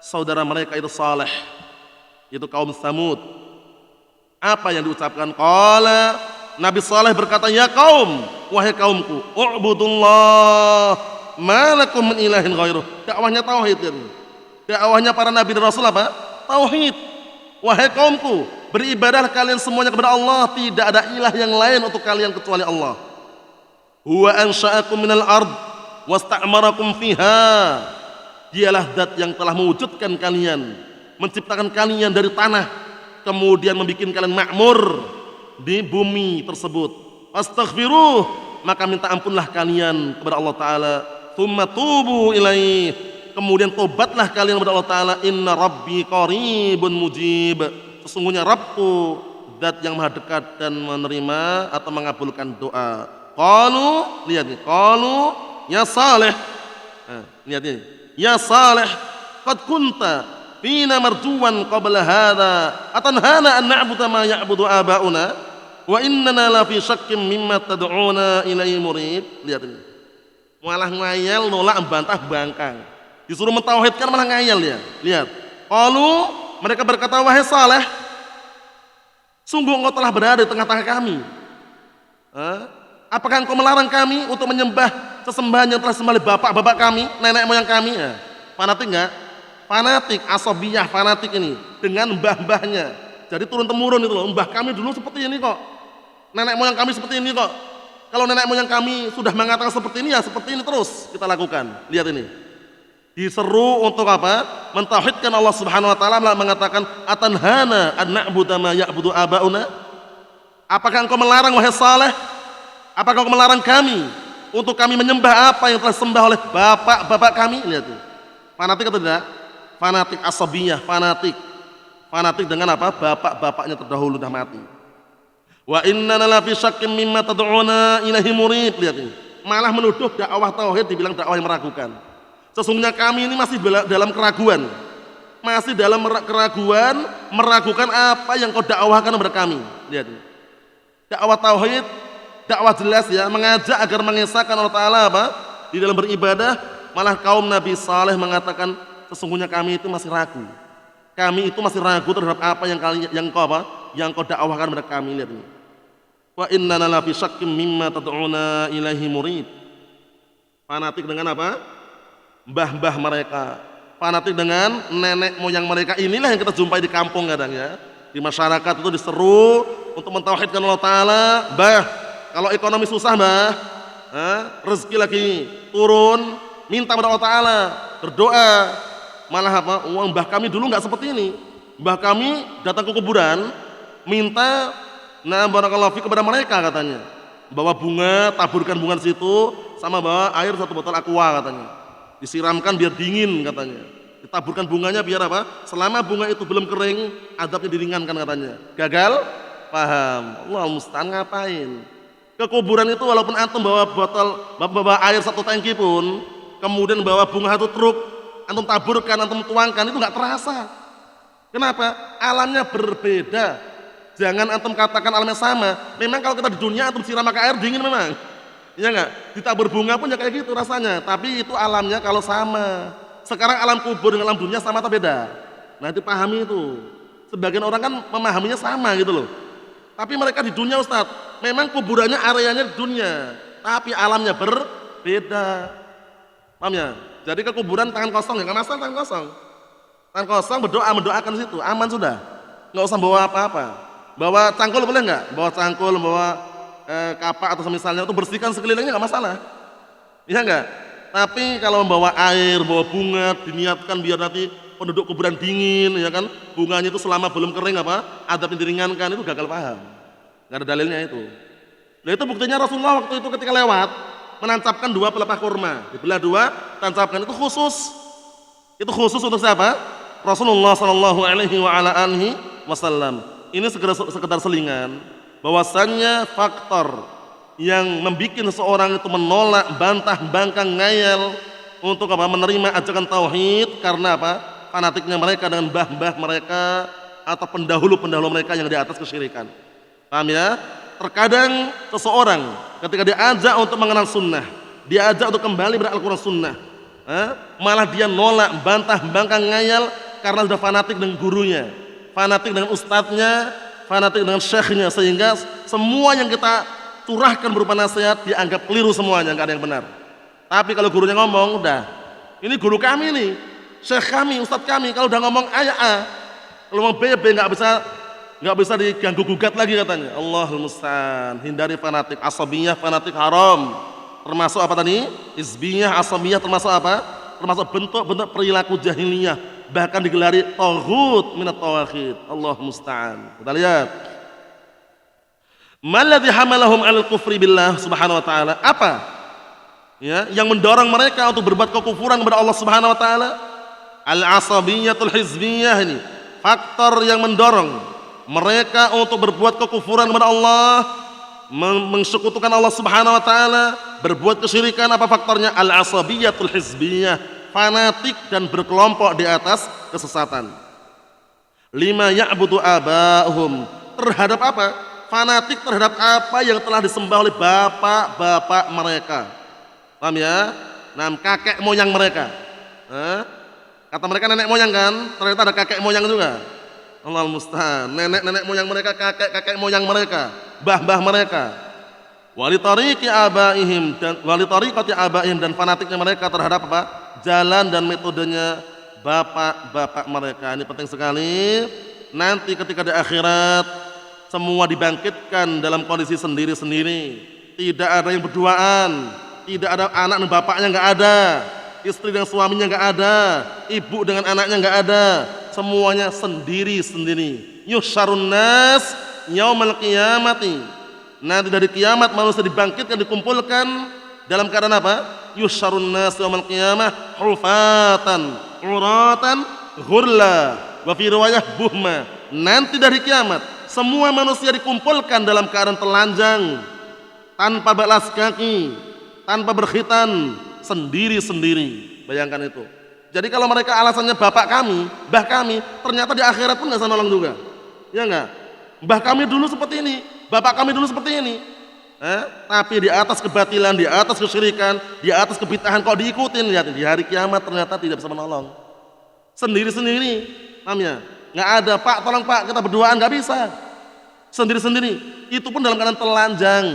saudara mereka itu Saleh, itu kaum Samud. Apa yang diucapkan? Qala, Nabi Saleh berkata, ya kaum, wahai kaumku, u'budullah ma lakum min ilahin ghairuh. Dakwahnya tauhid kan. Dakwahnya para nabi dan rasul apa? Tauhid. Wahai kaumku, beribadahlah kalian semuanya kepada Allah, tidak ada ilah yang lain untuk kalian kecuali Allah. Huwa ansha'akum minal ard wasta'marakum fiha. Dialah zat yang telah mewujudkan kalian, menciptakan kalian dari tanah, kemudian membuat kalian makmur di bumi tersebut. Astaghfiruh, maka minta ampunlah kalian kepada Allah Ta'ala. Tsumma tubu ilaih, kemudian tobatlah kalian kepada Allah Ta'ala. Inna rabbi qaribun mujib, sesungguhnya Rabbku zat yang maha dekat dan menerima atau mengabulkan doa. Qalu, lihat nih, qalu ya Saleh, lihat nih, ya Saleh, qad kunta fina marjuwan qabla hadha atanhana an na'budu ma ya'budu aba'una wa innana la fi syakkim mimma tad'una ilaihi murib. Lihat ini, malah ngayal, nolak, bantah bangkang. Disuruh mentauhidkan malah ngayal ya. Lihat. Qalu, mereka berkata, wahai Saleh, sungguh engkau telah berada di tengah-tengah kami. Apakah engkau melarang kami untuk menyembah sesembahan yang telah disembah oleh bapak-bapak kami, nenek moyang kami. Ya. Fanatik enggak? Fanatik, asabiyah, fanatik ini dengan mbah-mbahnya. Jadi turun temurun itu loh, mbah kami dulu seperti ini kok. Nenek moyang kami seperti ini kok. Kalau nenek moyang kami sudah mengatakan seperti ini ya seperti ini terus kita lakukan. Lihat ini. Diseru untuk apa? Mentauhidkan Allah Subhanahu wa taala, mengatakan atanhana an na'budu ma ya'budu abauna? Apakah engkau melarang wahai Saleh? Apakah engkau melarang kami untuk kami menyembah apa yang telah disembah oleh bapak-bapak kami? Lihat tuh. Fanatik atau tidak? Fanatik asabiyah, fanatik. Fanatik dengan apa? Bapak-bapaknya terdahulu sudah mati. Wa innana la fi syakkin mimma tad'una ilaihi murid. Lihat ini. Malah menuduh dakwah tauhid dibilang dakwah yang meragukan. Sesungguhnya kami ini masih dalam keraguan. Masih dalam keraguan, meragukan apa yang kau dakwahkan kepada kami. Lihat ini. Dakwah tauhid, dakwah jelas ya, mengajak agar mengesahkan Allah Ta'ala apa? Di dalam beribadah, malah kaum Nabi Saleh mengatakan sesungguhnya kami itu masih ragu. Kami itu masih ragu terhadap apa yang kau dakwahkan kepada kami. Lihat ini. Wa innana la fi syakkim mimma tad'una ilaihi murid. Fanatik dengan apa? Mbah-mbah mereka. Fanatik dengan nenek moyang mereka. Inilah yang kita jumpai di kampung kadang ya. Di masyarakat itu diseru untuk mentauhidkan Allah Ta'ala. Mbah, kalau ekonomi susah mbah, rezeki lagi turun, minta pada Allah Ta'ala, berdoa. Malah apa? Mbah kami dulu nggak seperti ini. Mbah kami datang ke kuburan, minta barakallahu fi kepada mereka katanya. Bawa bunga, taburkan bunga di situ, sama bawa air 1 botol aqua katanya. Disiramkan biar dingin katanya. Ditaburkan bunganya biar apa? Selama bunga itu belum kering, adabnya diringankan katanya. Gagal? Paham. Allah musta'an ngapain? Ke kuburan itu walaupun antum bawa air 1 tangki pun, kemudian bawa bunga 1 truk, antum taburkan, antum tuangkan, itu nggak terasa. Kenapa? Alamnya berbeda. Jangan antum katakan alamnya sama. Memang kalau kita di dunia antum siram pakai air dingin memang. Iya enggak? Ditabur bunga pun ya kayak gitu rasanya. Tapi itu alamnya kalau sama. Sekarang alam kubur dengan alam dunia sama atau beda? Nah dipahami itu. Sebagian orang kan memahaminya sama gitu loh. Tapi mereka di dunia Ustadz, memang kuburannya areanya di dunia. Tapi alamnya berbeda. Paham ya? Jadi ke kuburan tangan kosong ya, nggak masalah tangan kosong. Tangan kosong berdoa, mendoakan di situ, aman sudah. Nggak usah bawa apa-apa. Bawa cangkul boleh nggak? Bawa cangkul, bawa kapak atau misalnya itu bersihkan sekelilingnya nggak masalah. Iya nggak? Tapi kalau membawa air, bawa bunga, diniatkan biar nanti penduduk kuburan dingin, ya kan? Bunganya itu selama belum kering apa? Adabnya diringankan, itu gagal paham. Nggak ada dalilnya itu. Nah itu buktinya Rasulullah waktu itu ketika lewat menancapkan 2 pelepah kurma, dibelah 2, tancapkan itu khusus. Itu khusus untuk siapa? Rasulullah Shallallahu Alaihi Wasallam. Ini sekedar selingan. Bahwasannya faktor yang membuat seseorang itu menolak, bantah, bangkang, ngayal untuk apa? Menerima ajakan tauhid karena apa? Fanatiknya mereka dengan mbah-mbah mereka atau pendahulu-pendahulu mereka yang di atas kesyirikan. Paham ya? Terkadang seseorang ketika diajak untuk mengenal sunnah, diajak untuk kembali pada Al-Quran sunnah, malah dia nolak, bantah, bangkang, ngayal karena sudah fanatik dengan gurunya, fanatik dengan ustadznya, fanatik dengan syekhnya, sehingga semua yang kita curahkan berupa nasihat dianggap keliru semuanya, nggak ada yang benar. Tapi kalau gurunya ngomong, udah, ini guru kami nih, syekh kami, ustadz kami, kalau udah ngomong A ya A, kalau ngomong B ya B, nggak bisa diganggu gugat lagi katanya. Allahul musta'an. Hindari fanatik, asabiyah, fanatik haram. Termasuk apa tadi? Hizbiyah, asabiyah termasuk apa? Termasuk bentuk-bentuk perilaku jahiliyah, bahkan digelari taghut minat tawakhid. Allah musta'an. Kita lihat. Maladzi hamalahum 'alal kufri billah subhanahu wa ta'ala. Apa? Ya, yang mendorong mereka untuk berbuat kekufuran kepada Allah Subhanahu wa taala? Al-asabiyatul hizbiyah ini. Faktor yang mendorong mereka untuk berbuat kekufuran kepada Allah, mensekutukan Allah Subhanahu wa taala, berbuat kesyirikan. Apa faktornya? Al-asabiyatul hizbiyah, fanatik dan berkelompok di atas kesesatan. Lima ya'budu aba'uhum, terhadap apa? Fanatik terhadap apa yang telah disembah oleh bapak-bapak mereka. Paham ya? Nah, kakek moyang mereka. Kata mereka nenek moyang kan? Ternyata ada kakek moyang juga. Allahul musta'an. Nenek moyang mereka, kakek moyang mereka, mbah mereka. Wali tariqi abaihim dan fanatiknya mereka terhadap apa? Jalan dan metodenya bapak-bapak mereka. Ini penting sekali. Nanti ketika di akhirat semua dibangkitkan dalam kondisi sendiri-sendiri. Tidak ada yang berduaan, tidak ada anak dan bapaknya, nggak ada. Istri dan suaminya nggak ada, ibu dengan anaknya nggak ada. Semuanya sendiri-sendiri. Yusyarun nas yaumal qiyamati. Nanti dari kiamat manusia dibangkitkan, dikumpulkan dalam keadaan apa? Yusyarun nas yaumal qiyamah hufatan, uratan, ghurla, wa fi riwayah buhma. Nanti dari kiamat semua manusia dikumpulkan dalam keadaan telanjang, tanpa balas kaki, tanpa berkhitan, sendiri-sendiri. Bayangkan itu. Jadi kalau mereka alasannya bapak kami, mbah kami, ternyata di akhirat pun nggak bisa nolong juga. Ya enggak? Mbah kami dulu seperti ini, bapak kami dulu seperti ini. Tapi di atas kebatilan, di atas kesyirikan, di atas kebid'ahan kok diikutin, lihat di hari kiamat ternyata tidak bisa menolong. Sendiri-sendiri, namanya. Nggak ada, Pak, tolong Pak, kita berduaan, nggak bisa. Sendiri-sendiri, itu pun dalam keadaan telanjang,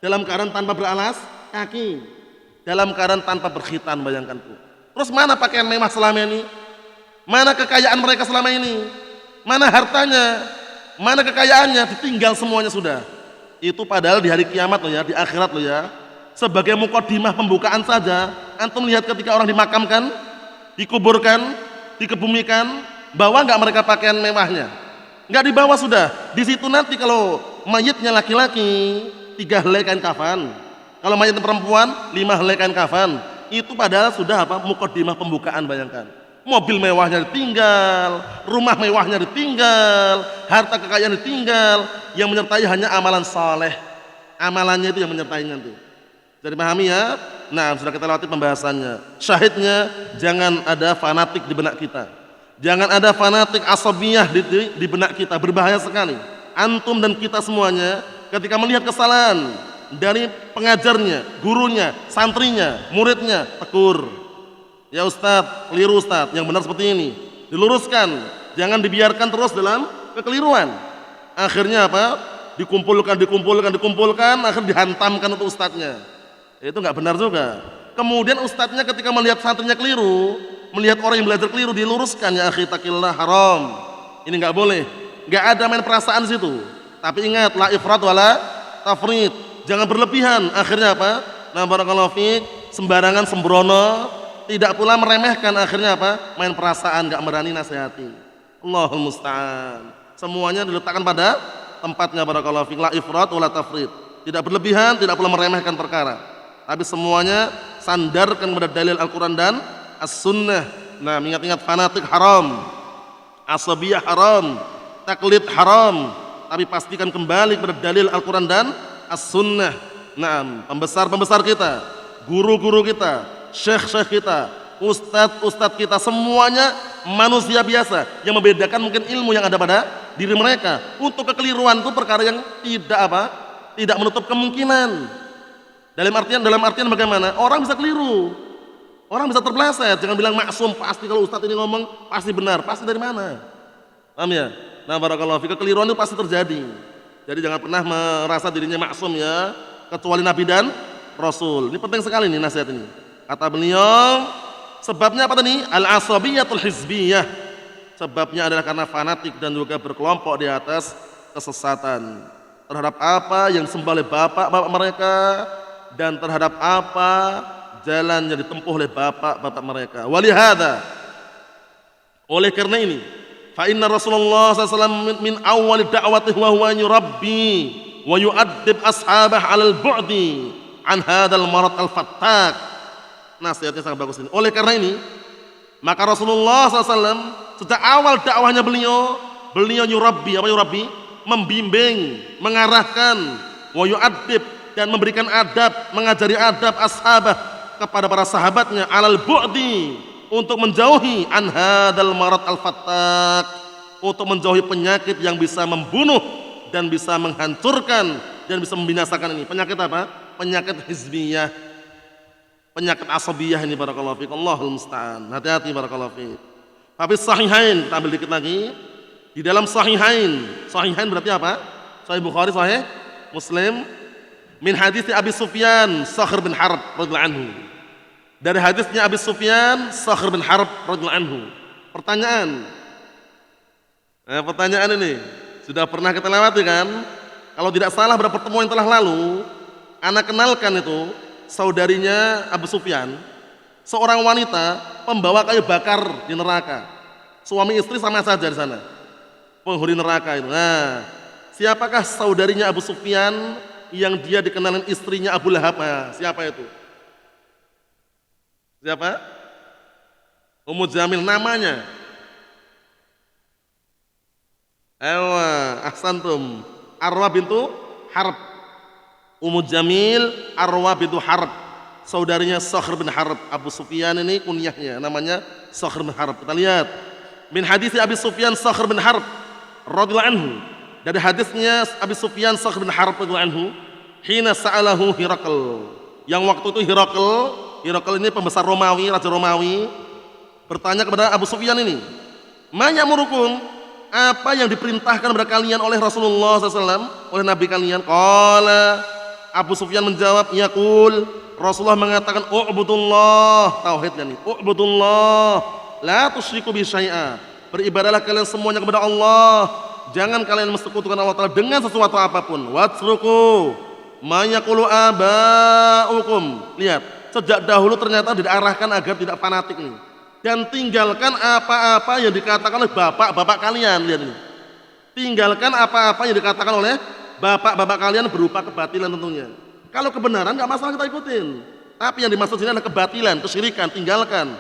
dalam keadaan tanpa beralas kaki, dalam keadaan tanpa berkhitan, bayangkan tuh. Terus mana pakaian mewah selama ini? Mana kekayaan mereka selama ini? Mana hartanya? Mana kekayaannya? Ditinggal semuanya sudah. Itu padahal di hari kiamat loh ya, di akhirat loh ya. Sebagai mukadimah pembukaan saja, antum lihat ketika orang dimakamkan, dikuburkan, dikebumikan, bawa nggak mereka pakaian mewahnya? Nggak dibawa sudah. Di situ nanti kalau mayitnya laki-laki 3 helai kain kafan, kalau mayitnya perempuan 5 helai kain kafan. Itu padahal sudah apa? Mukadimah pembukaan, bayangkan. Mobil mewahnya ditinggal, rumah mewahnya ditinggal, harta kekayaan ditinggal, yang menyertai hanya amalan saleh. Amalannya itu yang menyertai nanti. Jadi pahami ya? Nah, sudah kita lewati pembahasannya. Syahidnya, jangan ada fanatik di benak kita. Jangan ada fanatik asabiyah di benak kita, berbahaya sekali. Antum dan kita semuanya ketika melihat kesalahan dari pengajarnya, gurunya, santrinya, muridnya, tegur. Ya Ustadz, keliru Ustadz, yang benar seperti ini. Diluruskan, jangan dibiarkan terus dalam kekeliruan. Akhirnya apa? Dikumpulkan, akhirnya dihantamkan untuk ustadznya. Itu nggak benar juga. Kemudian ustadznya ketika melihat santrinya keliru, melihat orang yang belajar keliru, diluruskan, ya akhi taqillah, haram. Ini nggak boleh. Nggak ada main perasaan di situ. Tapi ingat, la ifrat wala tafrid. Jangan berlebihan. Akhirnya apa? Nah, barakallahu fiik, sembarangan, sembrono, tidak pula meremehkan. Akhirnya apa? Main perasaan, nggak berani nasihati. Allahul musta'an. Semuanya diletakkan pada tempatnya, barakallahu fiik, la ifrat wala tafrid. Tidak berlebihan, tidak pula meremehkan perkara. Tapi semuanya sandarkan pada dalil Al-Quran dan As-Sunnah. Nah, ingat-ingat, fanatik haram, asabiyah haram, taklid haram. Tapi pastikan kembali kepada dalil Al-Quran dan As-Sunnah. Nah, pembesar-pembesar kita, guru-guru kita, syekh-syekh kita, ustadz-ustadz kita, semuanya manusia biasa. Yang membedakan mungkin ilmu yang ada pada diri mereka. Untuk kekeliruan itu perkara yang tidak apa? Tidak menutup kemungkinan. Dalam artian bagaimana? Orang bisa keliru, orang bisa terpeleset. Jangan bilang maksum, pasti kalau ustadz ini ngomong pasti benar. Pasti dari mana? Paham ya? Nah, barakallahu fiik, kekeliruan itu pasti terjadi. Jadi jangan pernah merasa dirinya maksum ya, kecuali Nabi dan Rasul. Ini penting sekali nih nasihat ini. Kata beliau, sebabnya apa tadi? Al-asabiyatul hizbiyah. Sebabnya adalah karena fanatik dan juga berkelompok di atas kesesatan. Terhadap apa yang disembah oleh bapak-bapak mereka, dan terhadap apa jalan yang ditempuh oleh bapak-bapak mereka. Walihada, oleh karena ini, fa inna Rasulullah SAW min awal da'watih wa huwa yurabbi wa yu'addib ashabah 'alal bu'di an hadzal marad al-fattak. Nasihatnya sangat bagus ini. Oleh karena ini, maka Rasulullah SAW sejak awal dakwahnya beliau yurabbi, apa yurabbi? Membimbing, mengarahkan, wa yu'addib, dan memberikan adab, mengajari adab ashabah kepada para sahabatnya, 'alal bu'di, untuk menjauhi an hadzal marad al-fattak, untuk menjauhi penyakit yang bisa membunuh dan bisa menghancurkan dan bisa membinasakan ini. Penyakit apa? Penyakit hizbiyah, penyakit asabiyah ini, barakallahu fiik. Allahul musta'an. Hati-hati, barakallahu fiik. Tapi sahihain, kita ambil dikit lagi. Di dalam sahihain berarti apa? Sahih Bukhari, sahih Muslim, Min hadis Abi Sufyan Sakhr bin Harb radhiyallahu anhu. Dari hadisnya Abi Sufyan Sakhr bin Harb radhiyallahu anhu. Pertanyaan. Pertanyaan ini sudah pernah kita lewati kan? Kalau tidak salah pada pertemuan yang telah lalu, ana kenalkan itu saudarinya Abu Sufyan, seorang wanita pembawa kayu bakar di neraka. Suami istri sama saja di sana, penghuni neraka itu. Nah, siapakah saudarinya Abu Sufyan yang dia dikenalin istrinya Abu Lahab? Nah, siapa itu? Siapa? Ummu Jamil namanya. Ahsantum. Arwa bintu Harb. Ummu Jamil Arwa bintu Harb. Saudarinya Sakhr bin Harb. Abu Sufyan ini kunyahnya namanya Sakhr bin Harb. Kita lihat min hadis Abi Sufyan Sakhr bin Harb radhiyallahu anhu. Dari hadisnya Abi Sufyan Sakhr bin Harb radhiyallahu anhu, hina sa'alahu Hirakl. Yang waktu itu Hirakl ini pembesar Romawi, raja Romawi, bertanya kepada Abu Sufyan ini, "Ma ya'murukum?" Apa yang diperintahkan kepada kalian oleh Rasulullah SAW, oleh Nabi kalian? Qala, Abu Sufyan menjawab, yaqul, Rasulullah mengatakan, u'budullah, tauhid kan ini, u'budullah, la tusyriku bi syai'a. Beribadahlah kalian semuanya kepada Allah, jangan kalian mensekutukan Allah Ta'ala dengan sesuatu apapun. Watsruku ma yaqulu aba'ukum. Lihat, sejak dahulu ternyata diarahkan agar tidak fanatik nih. Dan tinggalkan apa-apa yang dikatakan oleh bapak-bapak kalian. Lihat ini. Tinggalkan apa-apa yang dikatakan oleh bapak-bapak kalian berupa kebatilan tentunya. Kalau kebenaran nggak masalah kita ikutin. Tapi yang dimaksud sini adalah kebatilan, kesyirikan, tinggalkan.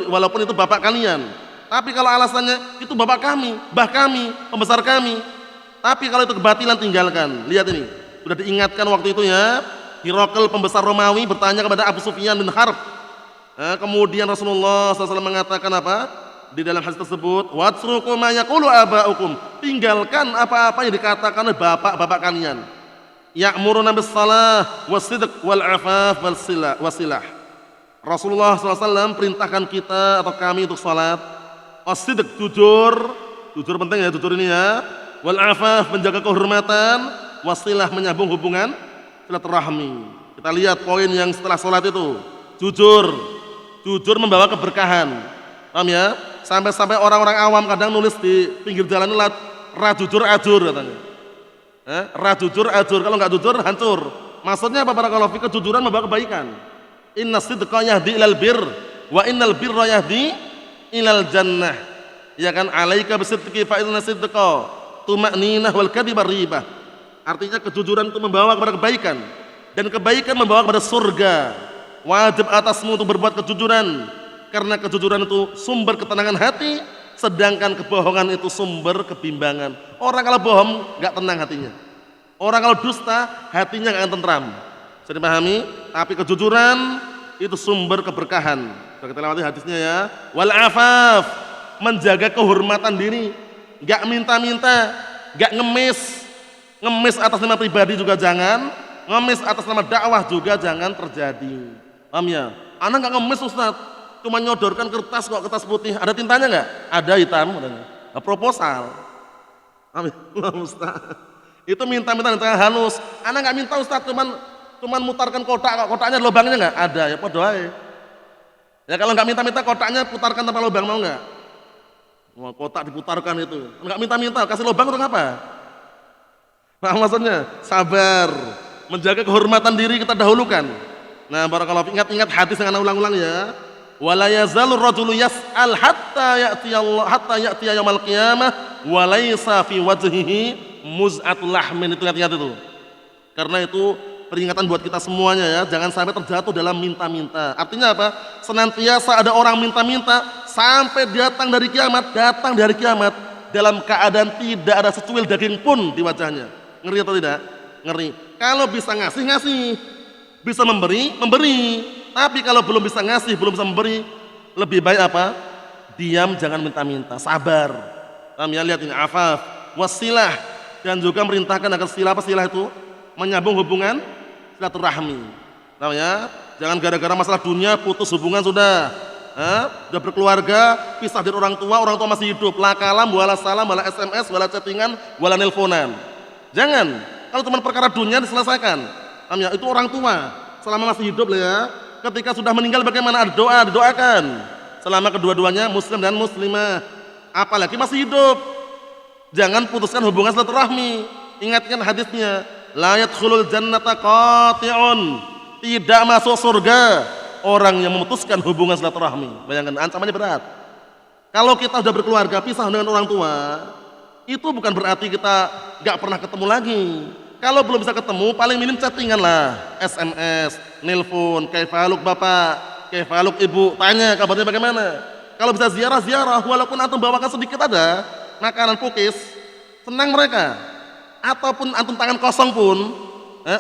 Walaupun itu bapak kalian. Tapi kalau alasannya itu bapak kami, mbah kami, pembesar kami. Tapi kalau itu kebatilan tinggalkan. Lihat ini. Sudah diingatkan waktu itu ya. Hirakl pembesar Romawi bertanya kepada Abu Sufyan bin Harb. Kemudian Rasulullah SAW mengatakan apa? Di dalam hadis tersebut, watsruku ma yaqulu aba'ukum. Tinggalkan apa-apa yang dikatakan oleh bapak-bapak kalian. Ya'muruna bis-shalah was-sidq wal-'afaf wal-silah. Rasulullah SAW perintahkan kita atau kami untuk salat, as-sidq jujur penting ya, jujur ini ya. Wal-'afaf menjaga kehormatan, wasilah menyambung hubungan silaturahmi. Kita lihat poin yang setelah salat itu. Jujur membawa keberkahan. Paham ya? Sampai orang-orang awam kadang nulis di pinggir jalan itu ra jujur ajur katanya. Ra jujur ajur, kalau nggak jujur hancur. Maksudnya apa? Barakallahu fik, kejujuran membawa kebaikan. Inna sidqa yahdi ilal bir wa innal birra yahdi ilal jannah. Ya kan, alaika bisidqi fa inna sidqa tuma'ninah wal kadhiba ribah. Artinya kejujuran itu membawa kepada kebaikan dan kebaikan membawa kepada surga. Wajib atasmu untuk berbuat kejujuran, karena kejujuran itu sumber ketenangan hati, sedangkan kebohongan itu sumber kebimbangan. Orang kalau bohong nggak tenang hatinya. Orang kalau dusta hatinya nggak akan tentram. Bisa dipahami? Tapi kejujuran itu sumber keberkahan. Sudah kita lewati hadisnya ya. Wal afaf, menjaga kehormatan diri, nggak minta-minta, nggak ngemis atas nama pribadi juga jangan, ngemis atas nama dakwah juga jangan terjadi. Paham ya? Anak nggak ngemis Ustaz, cuma nyodorkan kertas kok, kertas putih. Ada tintanya nggak? Ada hitam. Nah, proposal. Paham ya? Ustaz. Itu minta-minta dengan tangan halus. Anak nggak minta Ustaz, cuman mutarkan kotak kok, kotaknya ada lubangnya nggak? Ada ya, podo ae. Ya kalau nggak minta-minta kotaknya putarkan tanpa lubang, mau nggak? Mau kotak diputarkan itu. Nggak minta-minta, kasih lubang untuk apa? Nah maksudnya sabar, menjaga kehormatan diri kita dahulukan. Nah, barakallahu ingat hadis yang ana ulang-ulang ya. Wala yazalur rajulu yas'al hatta ya'ti yaumil qiyamah wa laysa fi wajhihi muz'atul lahmin. Itu ingat itu. Karena itu peringatan buat kita semuanya ya, jangan sampai terjatuh dalam minta-minta. Artinya apa? Senantiasa ada orang minta-minta sampai datang dari kiamat dalam keadaan tidak ada secuil daging pun di wajahnya. Ngeri atau tidak? Ngeri. Kalau bisa ngasih, bisa memberi. Tapi kalau belum bisa ngasih, belum bisa memberi, lebih baik apa? Diam, jangan minta-minta, sabar. Paham ya? Lihat ini, afaf, wasilah, dan juga merintahkan agar silah itu menyambung hubungan silaturahmi. Tahu ya? Jangan gara-gara masalah dunia putus hubungan sudah. Sudah berkeluarga, pisah dari orang tua masih hidup. La kalam, wala salam, wala SMS, wala chattingan, wala nelponan. Jangan. Kalau cuma perkara dunia diselesaikan. Paham ya? Itu orang tua selama masih hidup lah ya. Ketika sudah meninggal bagaimana? Ada doa, didoakan. Selama kedua-duanya muslim dan muslimah. Apalagi masih hidup. Jangan putuskan hubungan silaturahmi. Ingatkan hadisnya, la yadkhulul jannata qati'un. Tidak masuk surga orang yang memutuskan hubungan silaturahmi. Bayangkan ancamannya berat. Kalau kita sudah berkeluarga pisah dengan orang tua, itu bukan berarti kita nggak pernah ketemu lagi. Kalau belum bisa ketemu, paling minim chattingan lah, SMS, nelpon, kaifaluk bapak, kaifaluk ibu, tanya kabarnya bagaimana. Kalau bisa ziarah, walaupun antum bawakan sedikit ada makanan pukis, senang mereka. Ataupun antum tangan kosong pun,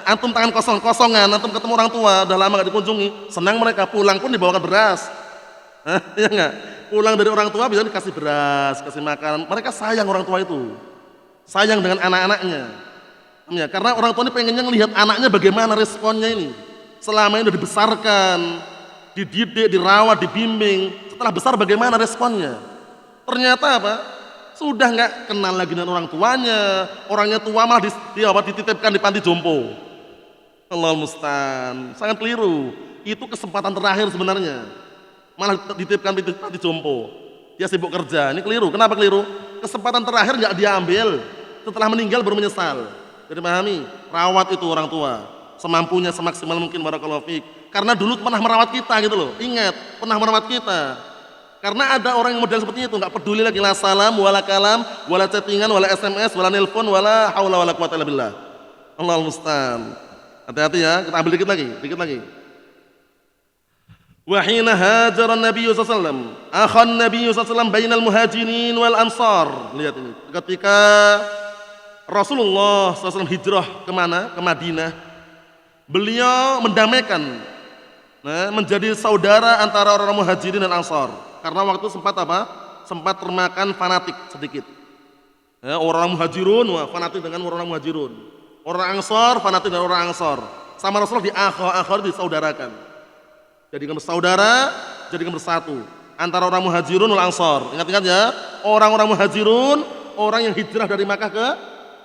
antum tangan kosongan, antum ketemu orang tua, udah lama gak dikunjungi, senang mereka. Pulang pun dibawakan beras, ya enggak? Pulang dari orang tua bisa dikasih beras, kasih makanan. Mereka sayang orang tua itu, sayang dengan anak-anaknya. Ya, karena orang tua ini pengennya ngelihat anaknya bagaimana responnya ini. Selama ini udah dibesarkan, dididik, dirawat, dibimbing. Setelah besar bagaimana responnya? Ternyata apa? Sudah nggak kenal lagi dengan orang tuanya. Orangnya tua malah dititipkan di panti jompo. Allahul musta'an. Sangat keliru. Itu kesempatan terakhir sebenarnya. Malah dititipkan di panti jompo. Dia sibuk kerja. Ini keliru. Kenapa keliru? Kesempatan terakhir nggak dia ambil. Setelah meninggal baru menyesal. Jadi pahami, rawat itu orang tua semampunya, semaksimal mungkin, barakallahu fiik. Karena dulu pernah merawat kita gitu loh. Ingat, pernah merawat kita. Karena ada orang yang model seperti itu, nggak peduli lagi la salam, wala kalam, wala chattingan, wala SMS, wala nelpon, wala haula wala quwata illa billah. Allahul musta'an. Hati-hati ya, kita ambil dikit lagi. Wa hina hajara Nabi sallallahu alaihi wasallam, akhan Nabi sallallahu alaihi wasallam bainal muhajirin wal ansar. Lihat ini. Ketika Rasulullah SAW hijrah kemana? Ke Madinah. Beliau mendamaikan, menjadi saudara antara orang muhajirin dan ansar. Karena waktu sempat apa? Sempat termakan fanatik sedikit. Orang muhajirun fanatik dengan orang muhajirun. Orang ansar fanatik dengan orang ansar. Sama Rasulullah di disaudarakan. Jadikan bersaudara, jadikan bersatu. Antara orang muhajirun dan ansar. Ingat-ingat ya, orang-orang muhajirun, orang yang hijrah dari Makkah ke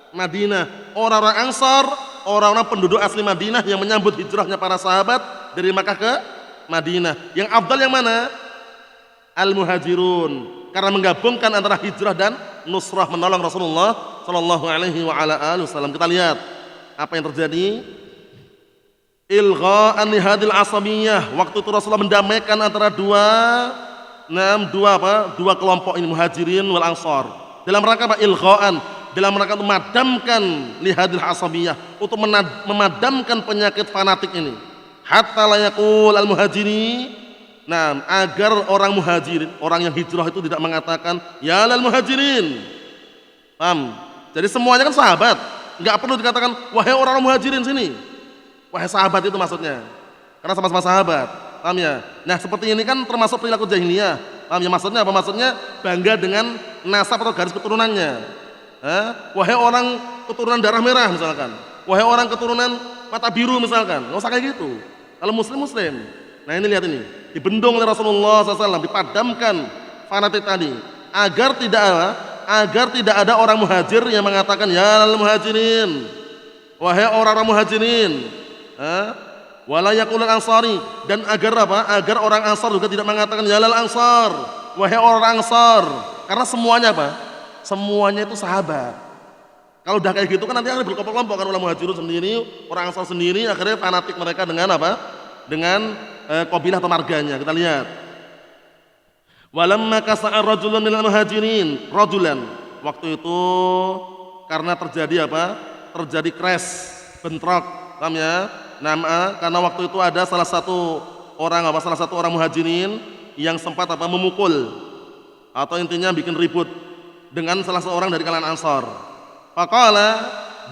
Madinah, orang-orang Ansar, orang-orang penduduk asli Madinah yang menyambut hijrahnya para sahabat dari Makkah ke Madinah. Yang afdal yang mana? Al-Muhajirun, karena menggabungkan antara hijrah dan nusrah, menolong Rasulullah sallallahu alaihi wa ala alihi wasallam. Kita lihat apa yang terjadi. Ilgha'an li hadil asabiyah. Waktu itu Rasulullah mendamaikan antara dua kelompok ini, Muhajirin wal Ansar. Dalam rangka apa? Ilgha'an, dalam rangka untuk memadamkan lihadil asabiyah, untuk memadamkan penyakit fanatik ini. Hatta la yaqul al muhajiri, agar orang muhajirin, orang yang hijrah itu tidak mengatakan ya lal muhajirin. Paham? Jadi semuanya kan sahabat, nggak perlu dikatakan wahai orang muhajirin sini. Wahai sahabat itu maksudnya, karena sama-sama sahabat. Paham ya? Nah seperti ini kan termasuk perilaku jahiliyah. Paham ya? Maksudnya apa? Maksudnya bangga dengan nasab atau garis keturunannya. Wahai orang keturunan darah merah misalkan, wahai orang keturunan mata biru misalkan, nggak usah kayak gitu. Kalau muslim. Nah ini lihat ini, dibendung oleh Rasulullah SAW, dipadamkan fanatik tadi, agar tidak ada orang muhajir yang mengatakan ya lal muhajirin, wahai orang-orang muhajirin, wala yaqulul ansari, dan agar apa? Agar orang ansar juga tidak mengatakan ya lal ansar, wahai orang ansar, karena semuanya apa? Semuanya itu sahabat. Kalau udah kayak gitu kan nanti akan berkelompok-kelompok, kan orang muhajirun sendiri, orang ansar sendiri, akhirnya fanatik mereka dengan apa? Dengan qabilah atau marganya. Kita lihat. Walamma kasa'a rajulun minal muhajirin rajulan. Waktu itu karena terjadi apa? Terjadi crash, bentrok, paham ya? Karena waktu itu ada salah satu orang muhajirin yang sempat memukul atau intinya bikin ribut dengan salah seorang dari kalangan Ansar. Faqala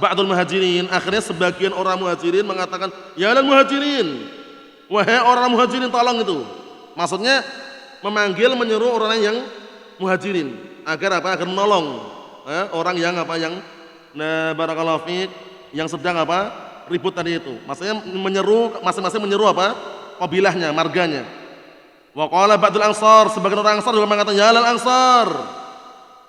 ba'dul muhajirin, akhirnya sebagian orang muhajirin mengatakan ya lal muhajirin, wahai orang muhajirin tolong itu. Maksudnya menyeru orang yang muhajirin agar apa? Agar menolong orang yang barakallahu fiik, yang sedang ribut tadi itu. Maksudnya menyeru, masing-masing menyeru qabilahnya, marganya. Wa qala ba'dul ansar, sebagian orang Ansar juga mengatakan ya lal ansar.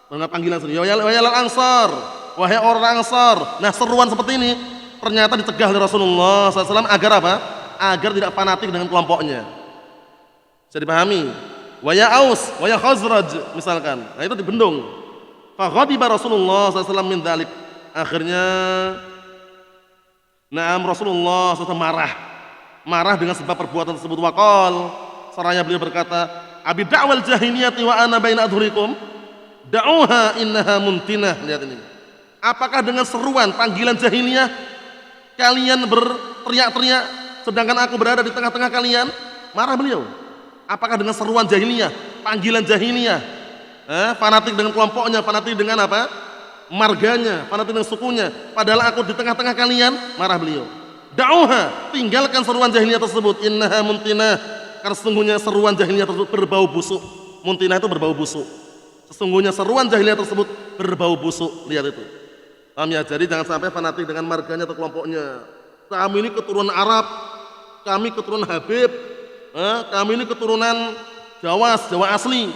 Dengan panggilan sendiri, ya lal ansar, wahai orang Ansar. Nah seruan seperti ini ternyata dicegah oleh Rasulullah SAW agar apa? Agar tidak fanatik dengan kelompoknya. Bisa dipahami? Wa ya Aus, wa ya Khazraj misalkan. Nah itu dibendung. Fa ghadiba Rasulullah SAW min dzalik. Akhirnya Rasulullah SAW marah dengan sebab perbuatan tersebut. Waqal, seraya beliau berkata, abi da'wal jahiliyati wa ana baina adhurikum da'uha innaha muntinah. Lihat ini. Apakah dengan seruan panggilan jahiliyah kalian berteriak-teriak sedangkan aku berada di tengah-tengah kalian? Marah beliau. Apakah dengan seruan jahiliyah, panggilan jahiliyah, fanatik dengan kelompoknya, fanatik dengan apa? Marganya, fanatik dengan sukunya, padahal aku di tengah-tengah kalian? Marah beliau. Da'uha, tinggalkan seruan jahiliyah tersebut, innaha muntinah, karena sesungguhnya seruan jahiliyah tersebut berbau busuk. Muntinah itu berbau busuk. Sesungguhnya seruan jahiliyah tersebut berbau busuk. Lihat itu. Paham ya? Jadi jangan sampai fanatik dengan marganya atau kelompoknya. Kami ini keturunan Arab, kami keturunan Habib, kami ini keturunan Jawa asli.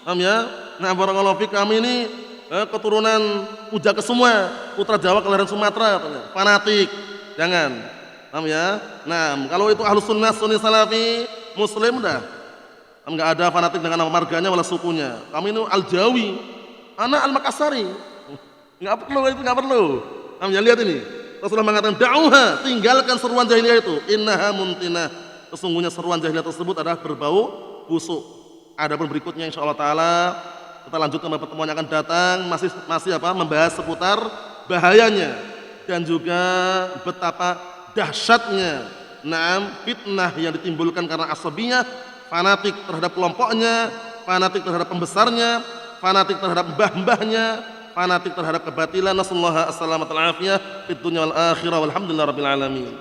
Paham ya? Nah, barakallahu fiik, kami ini keturunan Puja Kesuma, putra Jawa kelahiran Sumatera katanya. Fanatik. Jangan. Paham ya? Nah, kalau itu Ahlus Sunnah Sunni Salafi Muslim dah. Enggak ada fanatik dengan nama marganya wala sukunya. Kami ini Al-Jawi, anak Al-Makassari. Enggak perlu itu, enggak perlu. Paham ya? Lihat ini. Rasulullah mengatakan, "Da'uha, tinggalkan seruan jahiliyah itu. Innaha muntinah." Sesungguhnya seruan jahiliyah tersebut adalah berbau busuk. Adapun berikutnya insyaallah taala kita lanjutkan pada pertemuan yang akan datang masih membahas seputar bahayanya dan juga betapa dahsyatnya fitnah yang ditimbulkan karena asabiyah, fanatik terhadap kelompoknya, fanatik terhadap pembesarnya, fanatik terhadap mbah-mbahnya, fanatik terhadap kebatilan. Nasallahu alaihi wasallam fid dunya wal akhirah walhamdulillahirabbil alamin.